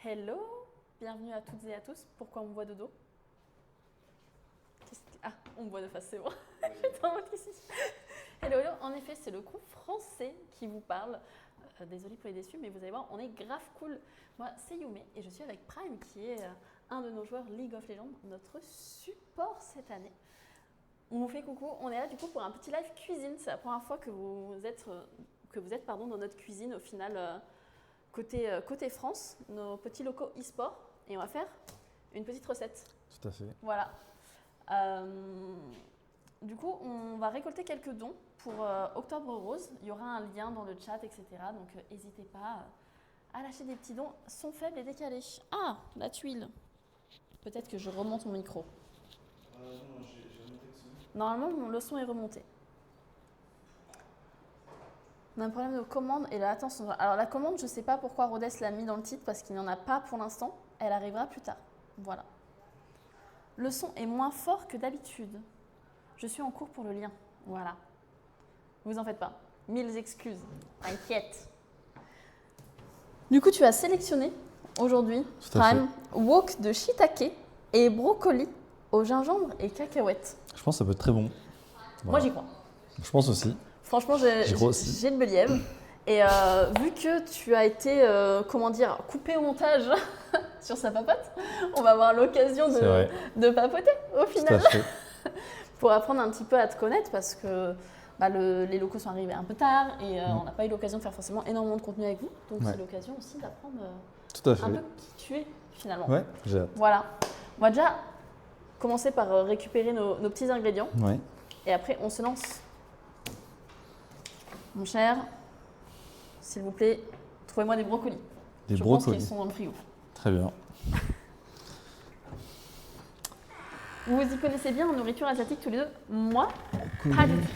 Hello, bienvenue à toutes et à tous. Pourquoi on me voit de dos? Ah, on me voit de face, c'est bon. J'étais en mode qu'est-ce que c'est? Hello, hello. En effet, c'est le groupe français qui vous parle. Désolée pour les déçus, mais vous allez voir, on est grave cool. Moi, c'est Yume et je suis avec Prime, qui est un de nos joueurs League of Legends, notre support cette année. On vous fait coucou. On est là du coup pour un petit live cuisine. C'est la première fois que vous êtes, dans notre cuisine au final. Côté France, nos petits locaux e-sport, et on va faire une petite recette. Tout à fait. Voilà. Du coup, on va récolter quelques dons pour Octobre Rose. Il y aura un lien dans le chat, etc. Donc, n'hésitez pas à lâcher des petits dons. Son faible et décalé. Ah, la tuile. Peut-être que je remonte mon micro. Non, j'ai remonté le son. Normalement, le son est remonté. On a un problème de commande et là, attention. Alors la commande, je ne sais pas pourquoi Rodez l'a mis dans le titre parce qu'il n'y en a pas pour l'instant. Elle arrivera plus tard. Voilà. Le son est moins fort que d'habitude. Je suis en cours pour le lien. Voilà. Vous en faites pas. 1000 excuses. T'inquiète. Du coup, tu as sélectionné aujourd'hui, Prime, wok de shiitake et brocoli au gingembre et cacahuètes. Je pense que ça peut être très bon. Moi, Voilà. j'y crois. Je pense aussi. Franchement, j'ai le belièvre. Et vu que tu as été, coupé au montage sur sa papote, on va avoir l'occasion de papoter au final. Pour apprendre un petit peu à te connaître parce que les locaux sont arrivés un peu tard et on n'a pas eu l'occasion de faire forcément énormément de contenu avec vous. Donc c'est l'occasion aussi d'apprendre un peu qui tu es finalement. Ouais, j'ai hâte. Voilà. On va déjà commencer par récupérer nos petits ingrédients. Ouais. Et après, on se lance. Mon cher, s'il vous plaît, trouvez-moi des brocolis. Je pense qu'ils sont dans le frigo. Très bien. Vous vous y connaissez bien en nourriture asiatique tous les deux? Moi, pas du tout.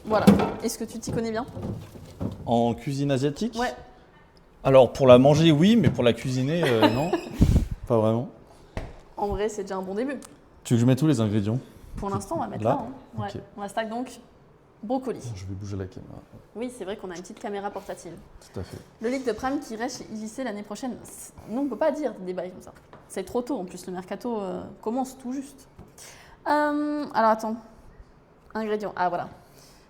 Voilà. Est-ce que tu t'y connais bien? En cuisine asiatique? Ouais. Alors, pour la manger, oui, mais pour la cuisiner, non. Pas vraiment. En vrai, c'est déjà un bon début. Tu veux que je mette tous les ingrédients? Pour l'instant, on va mettre là. Ouais. Okay. On va stack donc brocoli. Je vais bouger la caméra. Oui, c'est vrai qu'on a une petite caméra portative. Tout à fait. Le league de Prime qui reste chez IJC l'année prochaine. Nous, on ne peut pas dire des bails comme ça. C'est trop tôt. En plus, le mercato commence tout juste. Alors, attends. Ingrédients. Ah, voilà.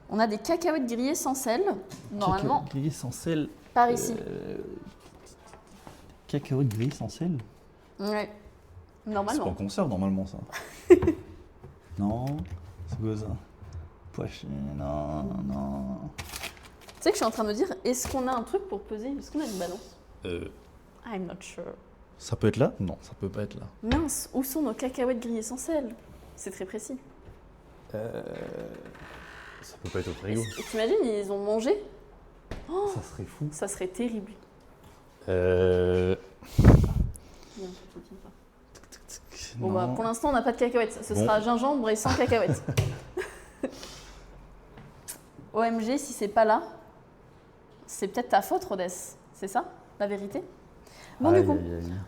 On a des cacahuètes grillées sans sel. Normalement. Grillées sans sel. Par ici. Cacahuètes grillées sans sel? Ouais. Normalement. C'est pas en conserve, normalement, ça. Non. C'est quoi ça? Pois chiche, non. Tu sais que je suis en train de me dire, est-ce qu'on a un truc pour peser? Est-ce qu'on a une balance? I'm not sure. Ça peut être là? Non, ça peut pas être là. Mince, où sont nos cacahuètes grillées sans sel? C'est très précis. Ça peut pas être au frigo. T'imagines, ils ont mangé? Oh, ça serait fou. Ça serait terrible. Bon bah pour l'instant on n'a pas de cacahuètes. Ce sera gingembre et sans cacahuètes. OMG, si c'est pas là, c'est peut-être ta faute, Rodez. C'est ça, la vérité? Bon, du coup,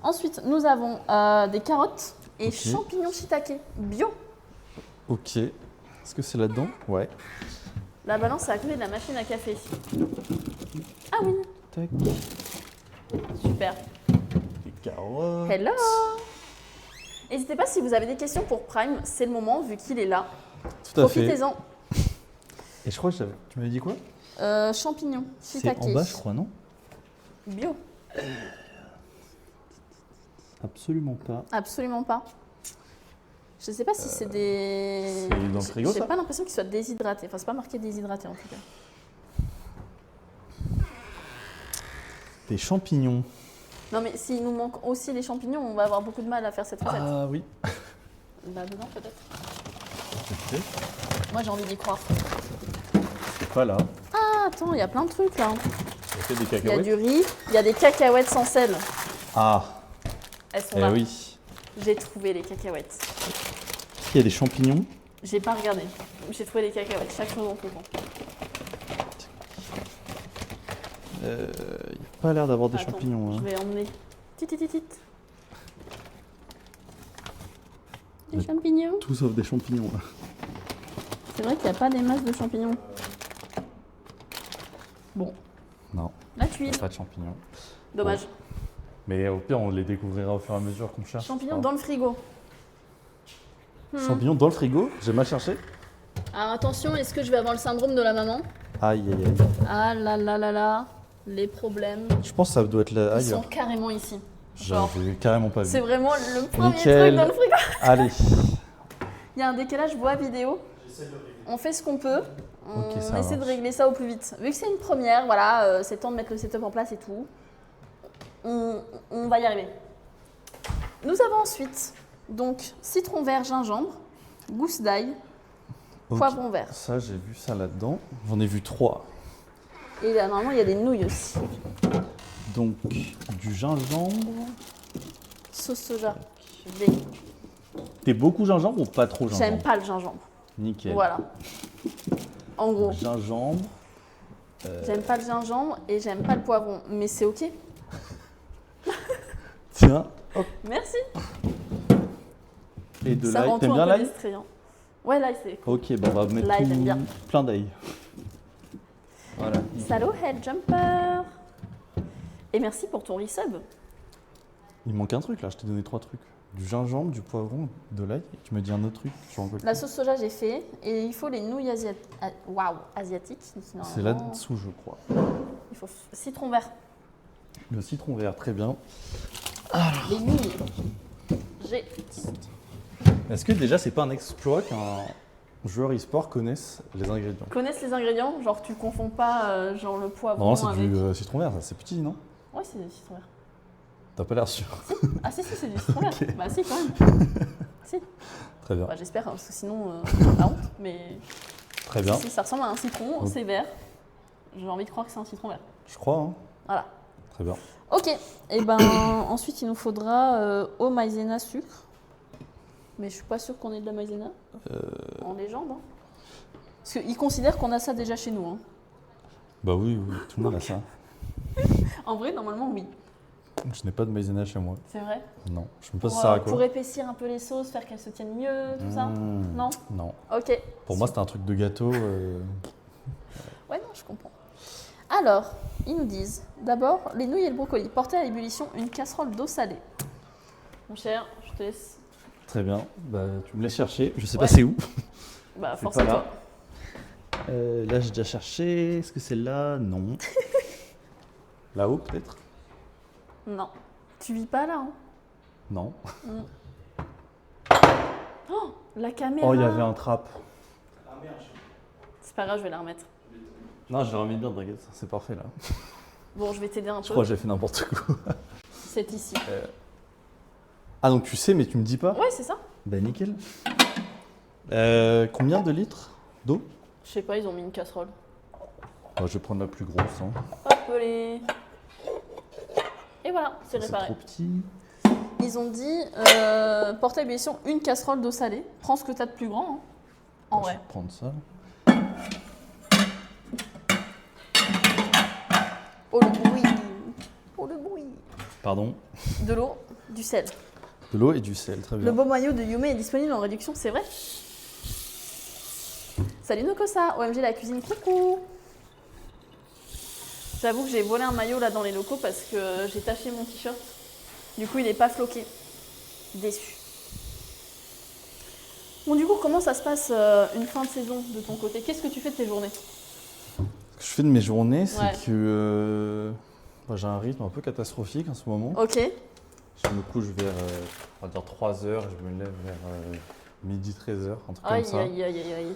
ensuite, nous avons des carottes et champignons shiitake bio. Ok. Est-ce que c'est là-dedans? Ouais. La balance est à côté de la machine à café. Ah oui. Tac. Super. Des carottes. Hello. N'hésitez pas si vous avez des questions pour Prime, c'est le moment vu qu'il est là. Tout à fait. Profitez-en. Et je crois que tu m'avais dit quoi? Champignons shiitake. C'est en bas, je crois, non? Bio. Absolument pas. Absolument pas. Je ne sais pas si c'est des... C'est dans le frigo, ça? J'ai pas l'impression qu'ils soient déshydratés. Enfin, c'est pas marqué déshydraté en tout cas. Des champignons. Non, mais s'il nous manque aussi les champignons, on va avoir beaucoup de mal à faire cette recette. Ah oui. Bah, dedans peut-être. Peut-être. Moi, j'ai envie d'y croire. C'est pas là. Ah, attends, il y a plein de trucs là. Il y a des cacahuètes. Il y a du riz, il y a des cacahuètes sans sel. Ah. Elles sont là. Oui. J'ai trouvé les cacahuètes. Il y a des champignons. J'ai pas regardé. J'ai trouvé les cacahuètes. Chaque chose en son temps. Il n'y a pas l'air d'avoir des champignons. Je Hein. vais emmener. Des champignons. Tout sauf des champignons. Là. C'est vrai qu'il n'y a pas des masses de champignons. Bon. Non. La tuile. Pas de champignons. Dommage. Mais au pire, on les découvrira au fur et à mesure qu'on cherche. Champignons dans le frigo. Champignons dans le frigo? J'ai mal cherché. Alors attention, est-ce que je vais avoir le syndrome de la maman? Aïe, aïe, aïe. Ah là là là là, les problèmes. Je pense que ça doit être là Ils sont ailleurs. carrément ici. Genre, J'avais carrément pas c'est vu. vraiment le premier Nickel. truc dans le frigo. Allez. Il y a un décalage voix-vidéo. On fait ce qu'on peut. On Ok, ça essaie de marche. régler ça au plus vite. Vu que c'est une première, voilà, c'est temps de mettre le setup en place et tout. On va y arriver. Nous avons ensuite donc citron vert, gingembre, gousse d'ail, Ok. poivron vert. Ça, j'ai vu ça là-dedans. J'en ai vu 3. Et là, normalement, il y a des nouilles aussi. Donc, du gingembre. Sauce soja. T'es beaucoup gingembre ou pas trop gingembre? J'aime pas le gingembre. Nickel. Voilà. En gros, Gingembre. j'aime pas le gingembre et j'aime pas le poivron. Mais c'est ok. Tiens. Hop. Merci. Et de Ça l'ail. rend T'aimes tout bien un peu l'ail? distrayant. Ouais, l'ail, c'est cool. Ok, bon, on va mettre L'ail, j'aime bien. plein d'ail. Voilà. Salaud, head jumper. Et merci pour ton resub. Il manque un truc là, je t'ai donné 3 trucs. Du gingembre, du poivron, de l'ail. Et tu me dis un autre truc. Je me rappelle La plus. sauce soja, j'ai fait. Et il faut les nouilles asiatiques. C'est là-dessous, je crois. Il faut citron vert. Le citron vert, très bien. Les nouilles. J'ai. Est-ce que déjà, c'est pas un exploit qu'un joueur e-sport connaisse les ingrédients? Connaissent les ingrédients. Genre, tu confonds pas genre le poivron Non, c'est avec. du citron vert, ça, c'est petit, non? Ouais, c'est du citron vert. T'as pas l'air sûr. Ah, si, c'est du citron vert. Ok. Bah, si, quand même. Si. Très bien. Bah, j'espère, hein, parce que sinon, la honte. Mais Très bien. si, ça ressemble à un citron, Ok. c'est vert. J'ai envie de croire que c'est un citron vert. Je crois, hein. Voilà. Très bien. Ok. Et ben, ensuite, il nous faudra eau, maïzena, sucre. Mais je suis pas sûre qu'on ait de la maïzena en légende. Hein. Parce qu'ils considèrent qu'on a ça déjà chez nous. Hein. Bah oui, oui, tout le monde a ça. En vrai, normalement, oui. Je n'ai pas de maïzena chez moi. C'est vrai. Non. Je sais pas si ça sert à quoi. Pour épaissir un peu les sauces, faire qu'elles se tiennent mieux, tout ça. Mmh. Non. Non. Ok. Pour moi, c'était un truc de gâteau. Ouais, non, je comprends. Alors, ils nous disent d'abord les nouilles et le brocoli. Portez à l'ébullition une casserole d'eau salée. Mon cher, je te laisse. Très bien. Bah, tu me laisses chercher. Je sais Ouais. pas c'est où. Bah, C'est force pas à là. toi. Là, j'ai déjà cherché. Est-ce que c'est là? Non. Là-haut, peut-être? Non. Tu vis pas là, hein. Non. Oh, la caméra. Oh, il y avait un trap. C'est pas grave, je vais la remettre. Non, je l'ai remis bien, t'inquiète. C'est parfait, là. Bon, je vais t'aider un Je peu. crois que j'ai fait n'importe quoi. C'est ici. Ah, donc tu sais, mais tu me dis pas? Ouais, c'est ça. Bah, nickel. Combien de litres d'eau? Je sais pas, ils ont mis une casserole. Je vais prendre la plus grosse. Hein. Hop les. Et voilà, c'est C'est réparé. trop petit. Ils ont dit portez à ébullition une casserole d'eau salée. Prends ce que t'as de plus grand. Hein. En Je vrai. vais prendre ça. Oh le bruit. Oh le bruit. Pardon. De l'eau, du sel. De l'eau et du sel, très bien. Le beau maillot de Yume est disponible en réduction, c'est vrai? Salut Nokosa, OMG la cuisine, coucou. J'avoue que j'ai volé un maillot là dans les locaux parce que j'ai taché mon t-shirt. Du coup, il n'est pas floqué. Déçu. Bon, du coup, comment ça se passe une fin de saison de ton côté? Qu'est-ce que tu fais de tes journées? Ce que je fais de mes journées, c'est Ouais. que j'ai un rythme un peu catastrophique en ce moment. Ok. Je me couche vers on va dire 3h, je me lève vers midi 13h, un truc Aïe, comme ça. aïe, aïe, aïe, aïe.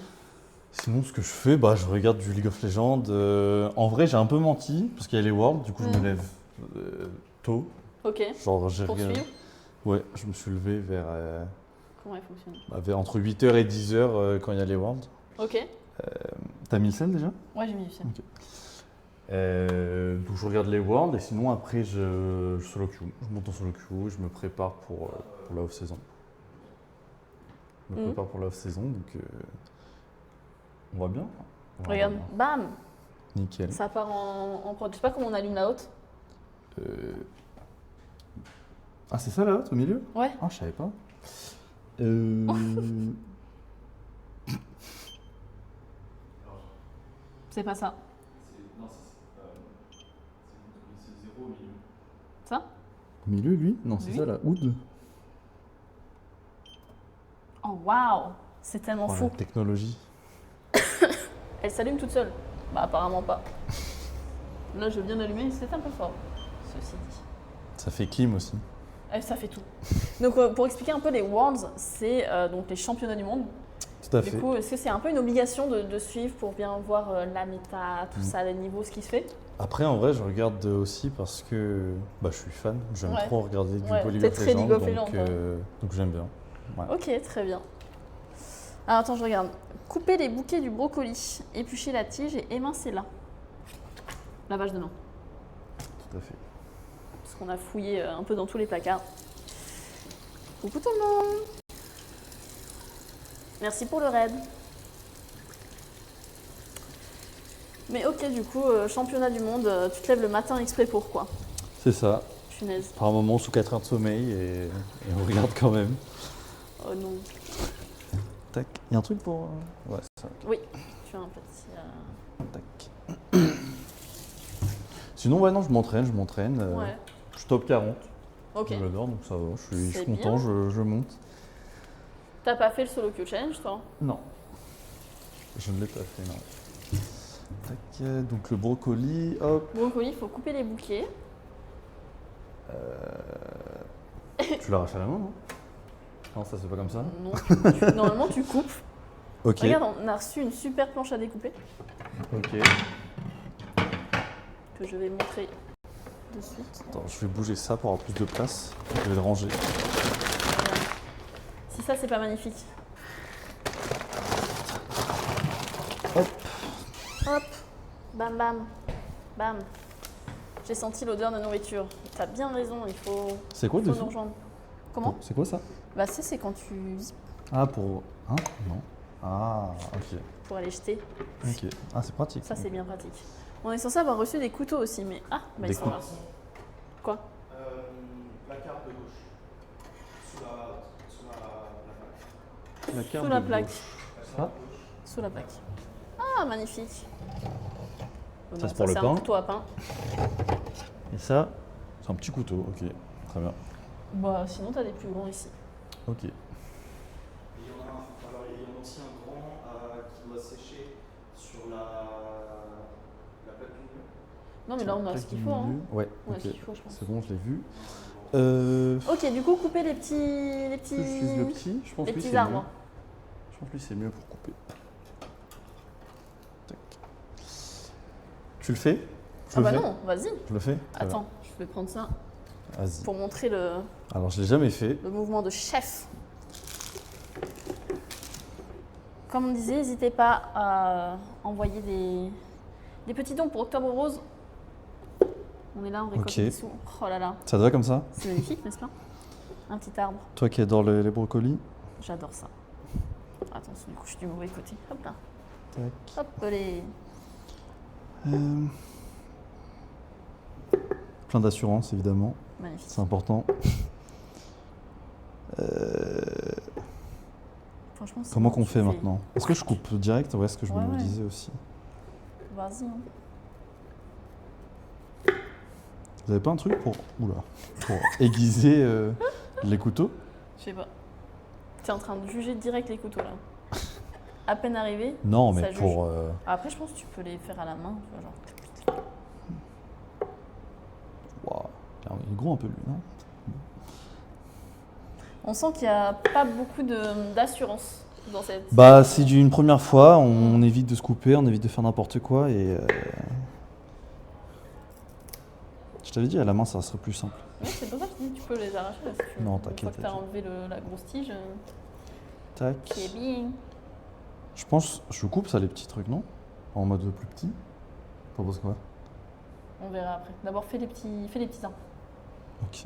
Sinon, ce que je fais, je regarde du League of Legends. En vrai, j'ai un peu menti parce qu'il y a les Worlds, du coup, je me lève tôt. Ok. Genre, j'ai Poursuivre. Ouais, je me suis levé vers, Comment elle fonctionne? entre 8h et 10h quand il y a les Worlds. Ok. T'as mis le sel déjà? Ouais, j'ai mis du sel. Donc je regarde les Worlds et sinon après je solo queue. Je monte en solo queue, je me prépare pour la off-saison. Je me prépare pour la off-saison, donc on va bien. Regarde, bam, Nickel. ça part en prod. Je sais pas comment on allume la haute. Ah c'est ça la haute au milieu? Ouais. Ah je savais pas. C'est pas ça. Ça? Au milieu, lui? Non, c'est Lui. ça, la Oud. Oh waouh, c'est tellement Oh, fou. la technologie. Elle s'allume toute seule. Bah apparemment pas. Là je viens d'allumer, c'est un peu fort. Ceci dit. Ça fait clim aussi. Ça fait tout. Donc pour expliquer un peu les Worlds, c'est donc les championnats du monde. Tout à Du fait. coup, est-ce que c'est un peu une obligation de suivre pour bien voir la méta, tout ça, les niveaux, ce qui se fait? Après, en vrai, je regarde aussi parce que je suis fan. J'aime Ouais. trop regarder du Ouais, League t'es of très Legends, League of Legends, donc j'aime bien. Ouais. Ok, très bien. Alors attends, je regarde. Couper les bouquets du brocoli, éplucher la tige et émincer là. Lavage de main. Tout à fait. Parce qu'on a fouillé un peu dans tous les placards. Coucou tout le monde. Merci pour le raid. Mais ok, du coup, championnat du monde, tu te lèves le matin exprès pour quoi? C'est ça. Punaise. Par moment, sous 4 heures de sommeil et on regarde quand même. Oh non. Tac. Il y a un truc pour. Ouais, c'est ça. Oui, tu as un petit. Tac. Sinon, ouais, non, je m'entraîne. Ouais. Je suis top 40. Ok. J'adore, donc ça va. Je suis C'est content, bien. je monte. T'as pas fait le solo queue challenge, toi? Non. Je ne l'ai pas fait, non. Tac. Donc le brocoli, hop. Brocoli, il faut couper les bouquets. Tu l'arraches à la main, non? Non, ça c'est pas comme ça. Non, normalement tu coupes. Ok. Regarde, on a reçu une super planche à découper Ok. que je vais montrer de suite. Attends, je vais bouger ça pour avoir plus de place. Je vais le ranger. Regarde. Si ça, c'est pas magnifique. Hop. Hop, bam bam, bam. J'ai senti l'odeur de nourriture. T'as bien raison, il faut C'est quoi nous dessus? rejoindre. Comment? C'est quoi ça? Bah c'est quand tu zippes Ah, pour. Hein? Non. Ah, ok. pour aller jeter. Ok. Ah, c'est pratique. Ça, c'est bien pratique. On est censé avoir reçu des couteaux aussi, mais ah, bah Des ils sont là. Quoi? Placard de gauche. Sous la plaque. La Sous la plaque. Ça? Sous la plaque. Ah, magnifique. Oh Ça, non, c'est pour le c'est pain. un couteau à pain. Et ça, c'est un petit couteau. Ok. Très bien. Bah sinon, t'as des plus grands ici. Ok. Et il y en a un, alors il y en a aussi un grand qui doit sécher sur la plaque du milieu. Non, mais là, on a ce qu'il faut. Hein. Ouais, On a ok. ce qu'il faut, je pense. C'est bon, je l'ai vu. Ok, du coup, couper les petits. Les Est-ce que j'utilise le petit? Je pense les que lui, petits c'est arbres. mieux. Je pense que lui, c'est mieux pour couper. Tac. Tu le fais? Je Ah le bah fais non, vas-y. Je le fais? Très Attends, je vais prendre ça bien. Vas-y. pour montrer le Alors, je l'ai jamais fait. mouvement de chef. Comme on disait, n'hésitez pas à envoyer des petits dons pour Octobre Rose. On est là, on récolte Ok. des sous. Oh là là, Ça te va comme ça? c'est magnifique, n'est-ce pas? Un petit arbre. Toi qui adore les brocolis. J'adore ça. Attention, du coup, je suis du mauvais côté. Hop là. Tac. Hop les. Euh, Plein d'assurance, évidemment. Magnifique. C'est important. Franchement, c'est Comment bon, qu'on tu fait fais. maintenant? Est-ce que je coupe direct? Ouais, est-ce que je Ouais, me le ouais. disais aussi. Vas-y. Hein. Vous avez pas un truc pour aiguiser les couteaux? Je sais pas. T'es en train de juger direct les couteaux là. À peine arrivé. Non, ça mais juge. pour. Après, je pense que tu peux les faire à la main. Tu vois, genre. Waouh. Il est gros un peu lui, non? On sent qu'il n'y a pas beaucoup d'assurance dans cette. Bah, c'est une première fois, on évite de se couper, on évite de faire n'importe quoi et. Je t'avais dit, à la main, ça serait plus simple. Oui, c'est pour ça que je dis tu peux les arracher. Là, si tu veux. Non, Une fois t'inquiète, que t'as t'inquiète. enlevé la grosse tige, Tac. c'est bien. Je pense, je coupe ça, les petits trucs, non? En mode plus petit? T'en penses quoi? On verra après. D'abord, fais les petits arbres. Ok.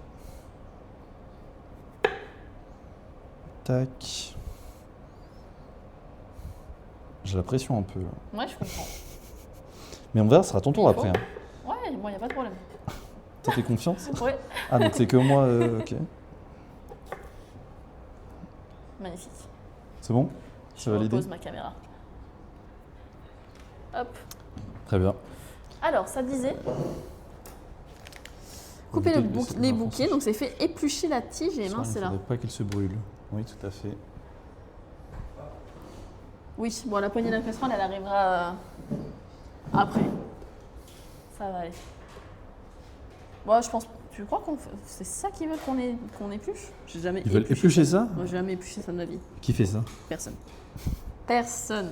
Tac. J'ai la pression un peu, là. Ouais, je comprends. Mais on verra, ce sera ton tour Il faut. après. Hein. Ouais, moi, il n'y a pas de problème. T'as fait confiance? Ouais, Ah, donc c'est que moi, ok. magnifique. C'est bon? Je C'est validé? repose ma caméra. Hop. Très bien. Alors, ça disait. Couper éviter de laisser les les enfants bouquets, sécher. donc c'est fait éplucher la tige et Ça, mince, il c'est ne là. faudrait pas qu'elle se brûle. Oui, tout à fait. Oui, bon, la poignée de la casserole, elle arrivera après. Ça va aller. Bon, je pense. Tu crois qu'on c'est ça qu'ils veulent qu'on épluche? J'ai jamais Ils veulent éplucher ça? Moi, j'ai jamais épluché ça de ma vie. Qui fait ça? Personne. Personne.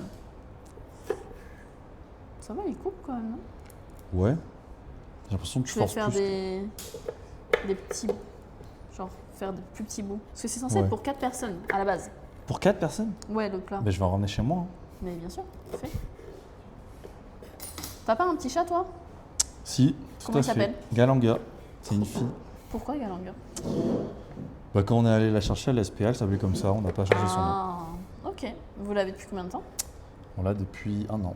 Ça va, il coupe quand même, non? Ouais. J'ai l'impression que tu Je vais forces faire plus. des petits. Genre, faire des plus petits bouts. Parce que c'est censé Ouais. être pour 4 personnes à la base. Pour 4 personnes? Ouais, le plat. Ben, je vais en ramener chez moi. Hein. Mais bien sûr, fais. T'as pas un petit chat, toi? Si, tout Comment à il fait. s'appelle? Galanga. C'est une fille. Pourquoi Galanga? Bah, quand on est allé la chercher à la SPA, elle s'appelait comme ça. On n'a pas changé son nom. Ah, ok. Vous l'avez depuis combien de temps? On l'a depuis 1 an.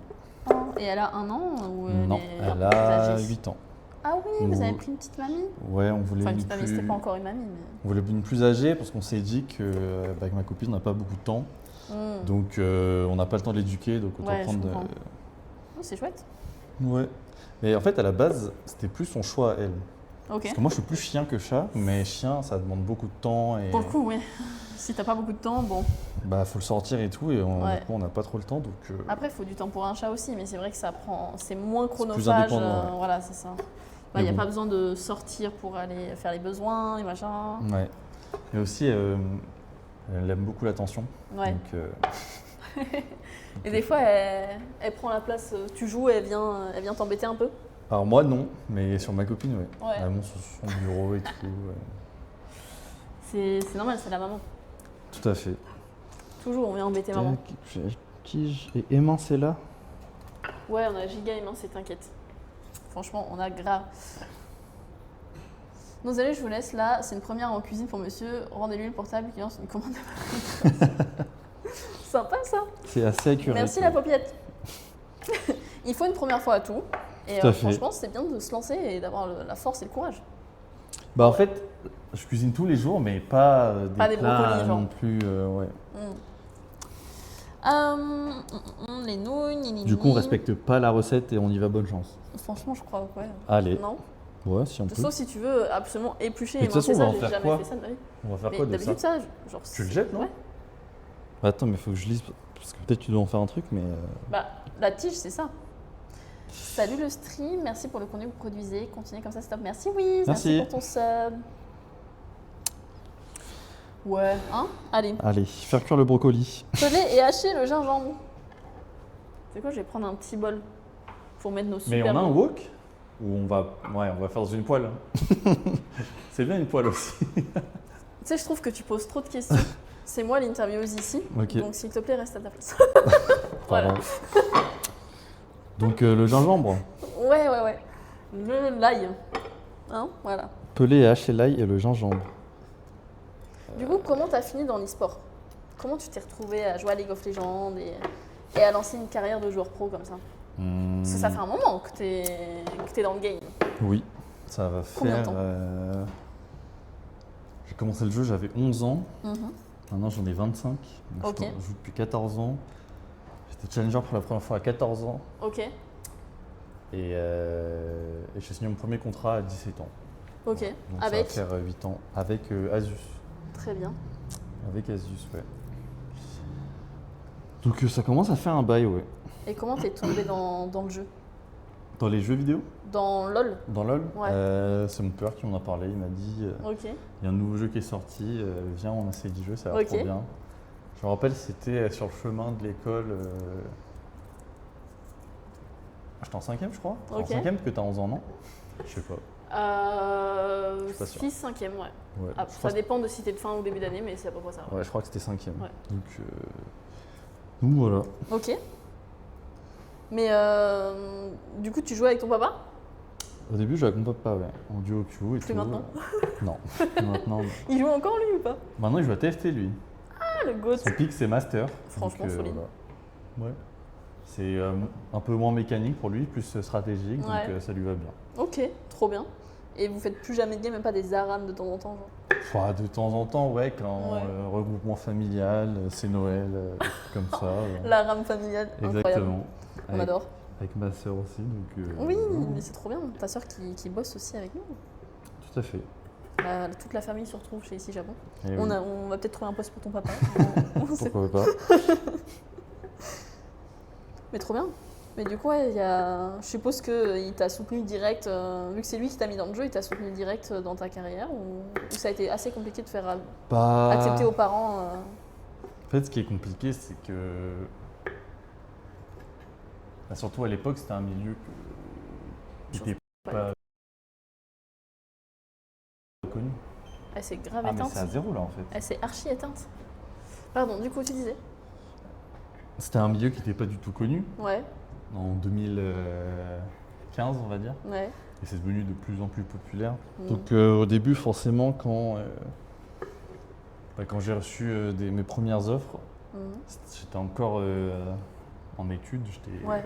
Et elle a 1 an ou Non, est elle plus a âgée? 8 ans. Ah oui, vous Ou- avez pris une petite mamie? Ouais, on voulait Enfin, une une petite mamie, plus... c'était pas encore une mamie, mais. On voulait une plus âgée parce qu'on s'est dit que bah, avec ma copine, on n'a pas beaucoup de temps. Hmm. Donc, on n'a pas le temps de l'éduquer. Donc, autant Ouais, je prendre. comprends. Oh, c'est chouette. Ouais. Mais en fait, à la base, c'était plus son choix à elle. Ok. Parce que moi, je suis plus chien que chat. Mais chien, ça demande beaucoup de temps. Et Pour le coup, oui. Si t'as pas beaucoup de temps, bon. bah, faut le sortir et tout. Et Ouais. du coup, on n'a pas trop le temps. Donc, Après, il faut du temps pour un chat aussi, mais c'est vrai que ça prend. C'est moins plus chronophage. indépendant, ouais. Voilà, c'est ça. Mais Il n'y a bon. pas besoin de sortir pour aller faire les besoins, les machins. ouais. Mais aussi, elle aime beaucoup l'attention. Ouais. Donc, Et des fois, elle prend la place. Tu joues, elle vient t'embêter un peu. alors moi, non. Mais sur ma copine, ouais. Ouais. Elle monte sur son bureau et tout. C'est normal, c'est la maman. Tout à fait. Toujours, on vient embêter maman. Tige et Emma, c'est là. Ouais, on a giga et mince, t'inquiète. Franchement, on a grave. Nos allez, je vous laisse là. C'est une première en cuisine pour monsieur. Rendez-lui le portable qui lance une commande. Sympa ça. C'est assez accurate. Merci la paupiette. Il faut une première fois à tout. Et Tout à fait. franchement, c'est bien de se lancer et d'avoir la force et le courage. Bah en fait, je cuisine tous les jours, mais pas Pas des plats brocolis, genre. non plus. Ouais. Les nouilles, ni, Du coup, on respecte pas la recette et on y va bonne chance. Franchement, je crois, ouais. Allez. Non. Ouais, si on peut. Sauf si tu veux absolument éplucher Mais et de toute manger façon, ça, on va en j'ai faire jamais quoi fait ça de ma vie. On va faire Mais quoi de ça d'habitude, ça, genre. Tu le jettes, non Ouais. Attends, mais faut que je lise parce que peut-être tu dois en faire un truc, mais. Bah, la tige, c'est ça. Salut le stream, merci pour le contenu que vous produisez. Continuez comme ça, c'est top. Merci, Wiz. Merci Merci. pour ton sub. Ouais, hein? Allez, Allez, faire cuire le brocoli. peler et hacher le gingembre. C'est quoi? Je vais prendre un petit bol pour mettre nos super. Mais on a un wok ou on va faire dans une poêle. C'est bien une poêle aussi. Tu sais, je trouve que tu poses trop de questions. C'est moi l'intervieweuse ici. Ok. Donc, s'il te plaît, reste à ta place. Pardon. Donc le gingembre, Ouais. L'ail. Hein? Voilà. peler et hacher l'ail et le gingembre. Du coup, comment t'as fini dans l'e-sport? Comment tu t'es retrouvé à jouer à League of Legends et à lancer une carrière de joueur pro comme ça? Parce que ça fait un moment que t'es dans le game. Oui, ça va Combien de faire. temps J'ai commencé le jeu, j'avais 11 ans. Mhm. Maintenant j'en ai 25. Donc, Ok. je joue depuis 14 ans. J'étais challenger pour la première fois à 14 ans. Ok, Et j'ai signé mon premier contrat à 17 ans. ok. Donc Avec? ça va faire 8 ans. Avec Asus. Très bien. Avec Asus, ouais. Donc ça commence à faire un bail, ouais. Et comment t'es tombé dans le jeu? Dans les jeux vidéo, Dans LoL? dans LoL, Ouais. c'est mon père qui m'en a parlé. Il m'a dit Ok. il y a un nouveau jeu qui est sorti, viens, on essaie du jeu, ça va Ok. trop bien. Je me rappelle, c'était sur le chemin de l'école. J'étais en 5ème, je crois. En Ok. 5ème, parce que t'as 11 ans, non? Je sais pas. suis pas sûr. 6, 5e, ouais. Ouais, Ah, je ça crois dépend de si t'es de fin ou début d'année, mais c'est à peu près ça. ouais, je crois que c'était 5ème. Ouais. Donc voilà. Ok. Mais du coup, tu joues avec ton papa? Au début, je jouais avec mon papa, ouais, en duo queue et Plus tout. maintenant? Non, plus maintenant. non. Il joue encore lui ou pas? Maintenant, il joue à TFT, lui. Ah, le GOAT. Son pic, c'est Master. Franchement, Donc, solide. voilà. Ouais. C'est un peu moins mécanique pour lui, plus stratégique, Ouais. donc ça lui va bien. Ok, trop bien. Et vous faites plus jamais de game, même pas des aranes de temps en temps, genre? Enfin, de temps en temps, ouais, quand Ouais. regroupement familial, c'est Noël, des trucs comme ça. La rame familiale, incroyable. Exactement. On Avec- adore. Avec ma sœur aussi, donc. Oui, voilà. mais c'est trop bien. Ta soeur qui bosse aussi avec nous. Tout à fait. Toute la famille se retrouve chez Ici Japon. Et On oui. va peut-être trouver un poste pour ton papa. On sait. Pourquoi pas. Mais trop bien. Mais du coup, ouais, je suppose qu'il t'a soutenu direct, vu que c'est lui qui t'a mis dans le jeu, il t'a soutenu direct dans ta carrière ou ça a été assez compliqué de faire accepter aux parents En fait, ce qui est compliqué, c'est que. Surtout à l'époque, c'était un milieu qui n'était pas connu. Elle s'est grave Ah, mais éteinte. c'est à zéro là en fait. Elle s'est archi éteinte. Pardon, du coup, tu disais? C'était un milieu qui n'était pas du tout connu Ouais, en 2015, on va dire. ouais. Et c'est devenu de plus en plus populaire. Mm. Donc au début, forcément, quand j'ai reçu mes premières offres, Mhm. j'étais encore en études, j'étais Ouais.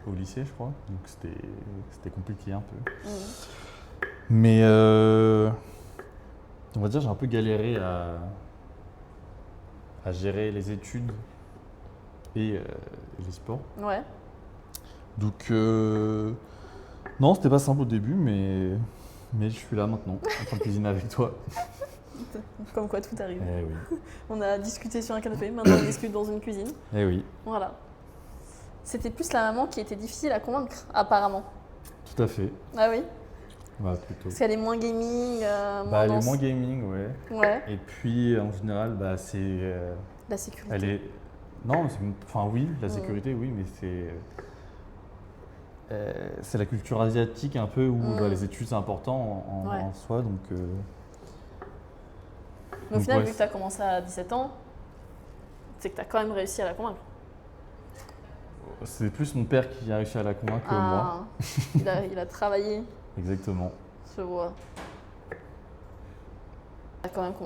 au lycée, je crois. Donc c'était compliqué un peu. Mhm. Mais on va dire, j'ai un peu galéré à gérer les études et les sports. Ouais. Donc, non, c'était pas simple au début, mais je suis là maintenant, en train de cuisiner avec toi. Comme quoi tout arrive. Eh oui. On a discuté sur un canapé, maintenant on discute dans une cuisine. Eh oui, Voilà. C'était plus la maman qui était difficile à convaincre, apparemment. tout à fait. Ah oui? Ouais, plutôt. Parce qu'elle est moins gaming, Bah, elle est danse. moins gaming, ouais. Ouais, Et puis, en général, bah, c'est. la sécurité. Elle est. Non, enfin, oui, la Mm. sécurité, oui, mais c'est la culture asiatique un peu où Mm. bah, les études c'est important Ouais. en soi, donc. Mais au donc, final, ouais, vu que tu as commencé à 17 ans, c'est que tu as quand même réussi à la convaincre. c'est plus mon père qui a réussi à la convaincre que moi. Il a travaillé, Exactement. je vois.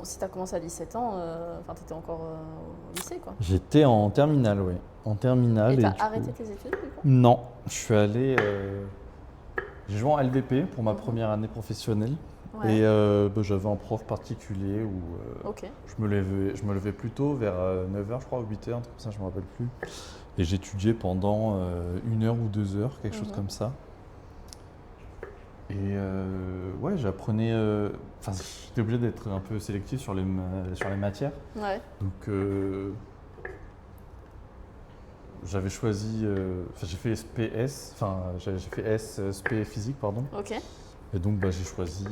Si tu as commencé à 17 ans, tu étais encore au lycée, quoi. J'étais en terminale, oui. En terminale. Et tu du as coup- arrêté tes études, du coup? Non, je suis allé. J'ai joué en LVP pour ma Mhm. première année professionnelle. Ouais. Et bah, j'avais un prof particulier où Ok. je me levais plus tôt, vers 9h, je crois, ou 8h, un truc comme ça, je ne me rappelle plus. Et j'étudiais pendant 1 heure ou 2 heures, quelque chose Mhm. comme ça. Et ouais, j'apprenais. Enfin, j'étais obligé d'être un peu sélectif sur les matières. Ouais. Donc, j'avais choisi. Enfin, j'ai fait SPS, enfin, j'ai fait SP physique, pardon. Ok. Et donc, bah, j'ai choisi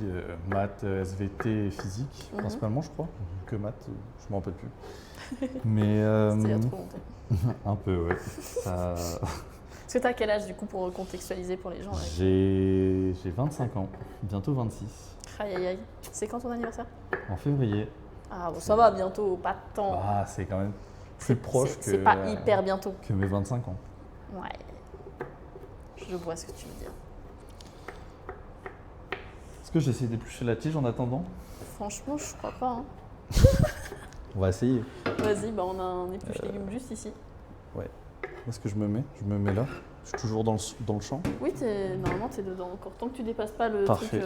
maths, SVT et physique, Mhm. principalement, je crois. Que maths, je ne m'en rappelle plus. Mais. C'était il y a trop longtemps. Un peu, ouais. Ça- Parce que tu as quel âge, du coup, pour contextualiser pour les gens avec... J'ai 25 ans, bientôt 26, Aïe, aïe, aïe. C'est quand ton anniversaire? en février. Ah, bon, ça va, bientôt, pas tant. Ah, c'est quand même plus proche C'est pas hyper bientôt. que mes 25 ans. Ouais. Je vois ce que tu veux dire. Est-ce que j'essaie d'éplucher la tige en attendant? Franchement, je crois pas. Hein. On va essayer. Vas-y, bah, on a un épluche légumes juste ici. Où est-ce que je me mets? Je me mets là. Je suis toujours dans le champ. Oui, normalement, t'es dedans encore. Tant que tu dépasses pas le Parfait. truc...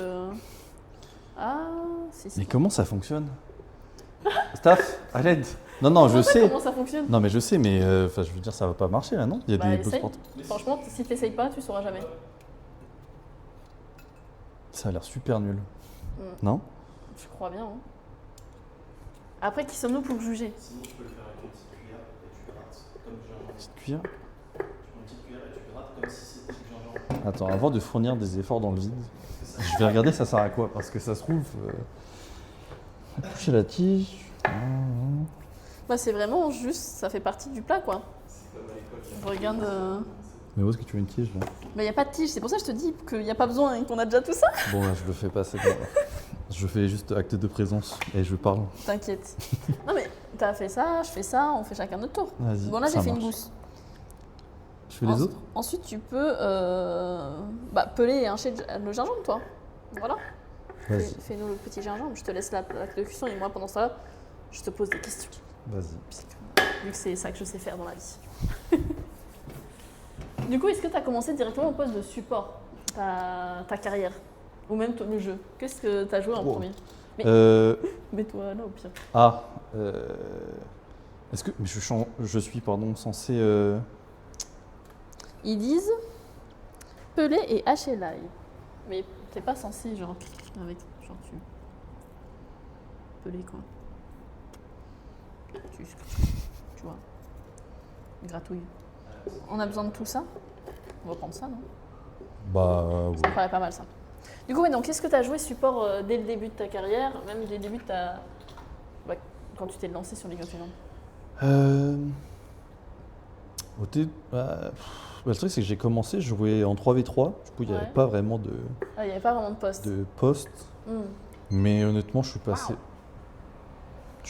Ah, si. Mais comment ça fonctionne? Staff, à l'aide. Non, je vois pas sais. comment ça fonctionne. Non, mais je sais, mais je veux dire, ça va pas marcher là, non? Il y a Bah, des essaye. pauses Franchement, si t'essayes pas, tu sauras jamais. Ça a l'air super nul. Mm. Non? Je crois bien. Hein. Après, qui sommes-nous pour juger? Sinon, tu peux le faire avec une petite cuillère et tu grattes comme du gingembre. Petite cuillère. Tu prends une petite cuillère et tu grattes comme si c'était du gingembre. Attends, avant de fournir des efforts dans le vide, je vais regarder ça sert à quoi. Parce que ça se trouve. Toucher la tige. Bah, c'est vraiment juste, ça fait partie du plat, quoi. C'est comme à l'école. Je regarde... Mais où est-ce que tu veux une tige là? Bah, y a pas de tige, c'est pour ça que je te dis qu'il n'y a pas besoin et qu'on a déjà tout ça. Bon, là, je le fais pas, c'est bon. Je fais juste acte de présence et je parle. T'inquiète. Non, mais t'as fait ça, je fais ça, on fait chacun notre tour. Vas-y. Bon, là, j'ai ça fait une marche. gousse. Je fais les autres? Ensuite, tu peux peler et hacher le gingembre, toi. Voilà. Vas-y, Fais-nous le petit gingembre. Je te laisse la plaque de cuisson et moi, pendant ce temps-là, je te pose des questions. vas-y. Puisque, vu que c'est ça que je sais faire dans la vie. Du coup, est-ce que tu as commencé directement au poste de support, ta carrière? Ou même le jeu? Qu'est-ce que tu as joué en Wow. premier? Mets-toi là au pire. Est-ce que mais je suis censé Ils disent peler et hacher l'ail. Mais t'es pas censé, genre, avec. Genre pelé quoi. Tu vois. Gratouille. On a besoin de tout ça. On va prendre ça, non? Bah, Ça me paraît pas mal ça. Du coup, ouais, donc, est-ce que tu as joué support dès le début de ta carrière, même dès le début de ta... quand tu t'es lancé sur League of Legends? Le truc, c'est que j'ai commencé, je jouais en 3v3. Du coup, il n'y avait Ouais. pas vraiment de Ah, il n'y avait pas vraiment de poste. poste. Mais honnêtement, je suis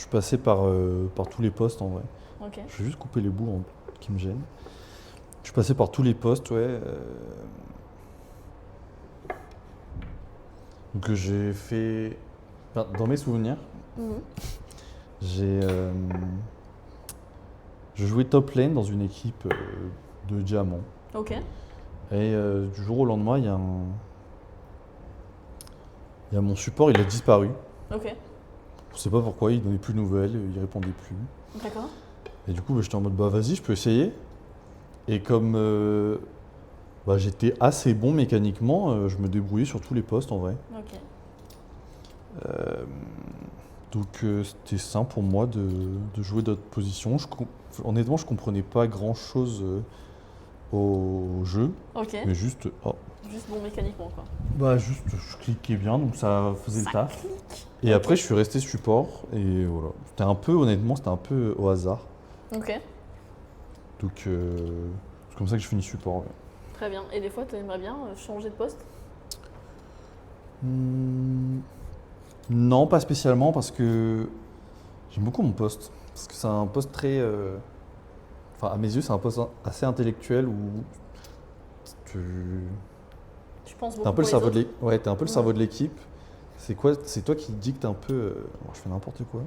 passé par tous les postes en vrai. Ok. Je vais juste couper les bouts qui me gênent. Je suis passé par tous les postes, ouais. Donc j'ai fait... enfin, dans mes souvenirs, Mhm. je jouais top lane dans une équipe de diamants. Ok. Et du jour au lendemain, il y a mon support, il a disparu. Ok. Je sais pas pourquoi, il donnait plus de nouvelles, il répondait plus. D'accord. Et du coup, j'étais en mode, bah vas-y, je peux essayer. Et comme j'étais assez bon mécaniquement, je me débrouillais sur tous les postes en vrai. Ok. Donc c'était simple pour moi de jouer d'autres positions. Honnêtement, je comprenais pas grand-chose au jeu, Ok. mais juste, Juste bon mécaniquement quoi. juste je cliquais bien, donc ça faisait le taf. Clique. Et après, je suis resté support, et voilà. Honnêtement, c'était un peu au hasard. Ok. Donc c'est comme ça que je finis support. Ouais. Très bien. Et des fois, tu aimerais bien changer de poste? Non, pas spécialement, parce que j'aime beaucoup mon poste. Parce que c'est un poste très... à mes yeux, c'est un poste assez intellectuel où tu... Tu penses T'es beaucoup un peu le pour cerveau les de autres? l'équipe. Ouais, t'es un peu le cerveau de l'équipe. C'est toi qui dicte un peu... je fais n'importe quoi.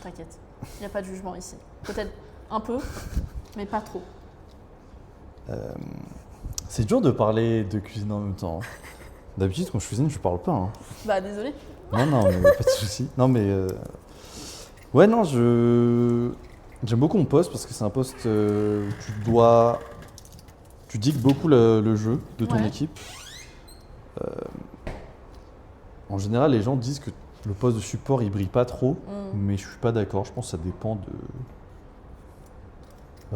T'inquiète. Il n'y a pas de jugement ici. Peut-être un peu, mais pas trop. C'est dur de parler de cuisine en même temps. D'habitude, quand je cuisine, je parle pas. Hein. Bah désolé. Non, mais pas de souci. Non, mais... Ouais, non, j'aime beaucoup mon poste parce que c'est un poste où tu dictes beaucoup le jeu de ton Ouais. équipe. En général, les gens disent que le poste de support, il brille pas trop, mais je suis pas d'accord. Je pense que ça dépend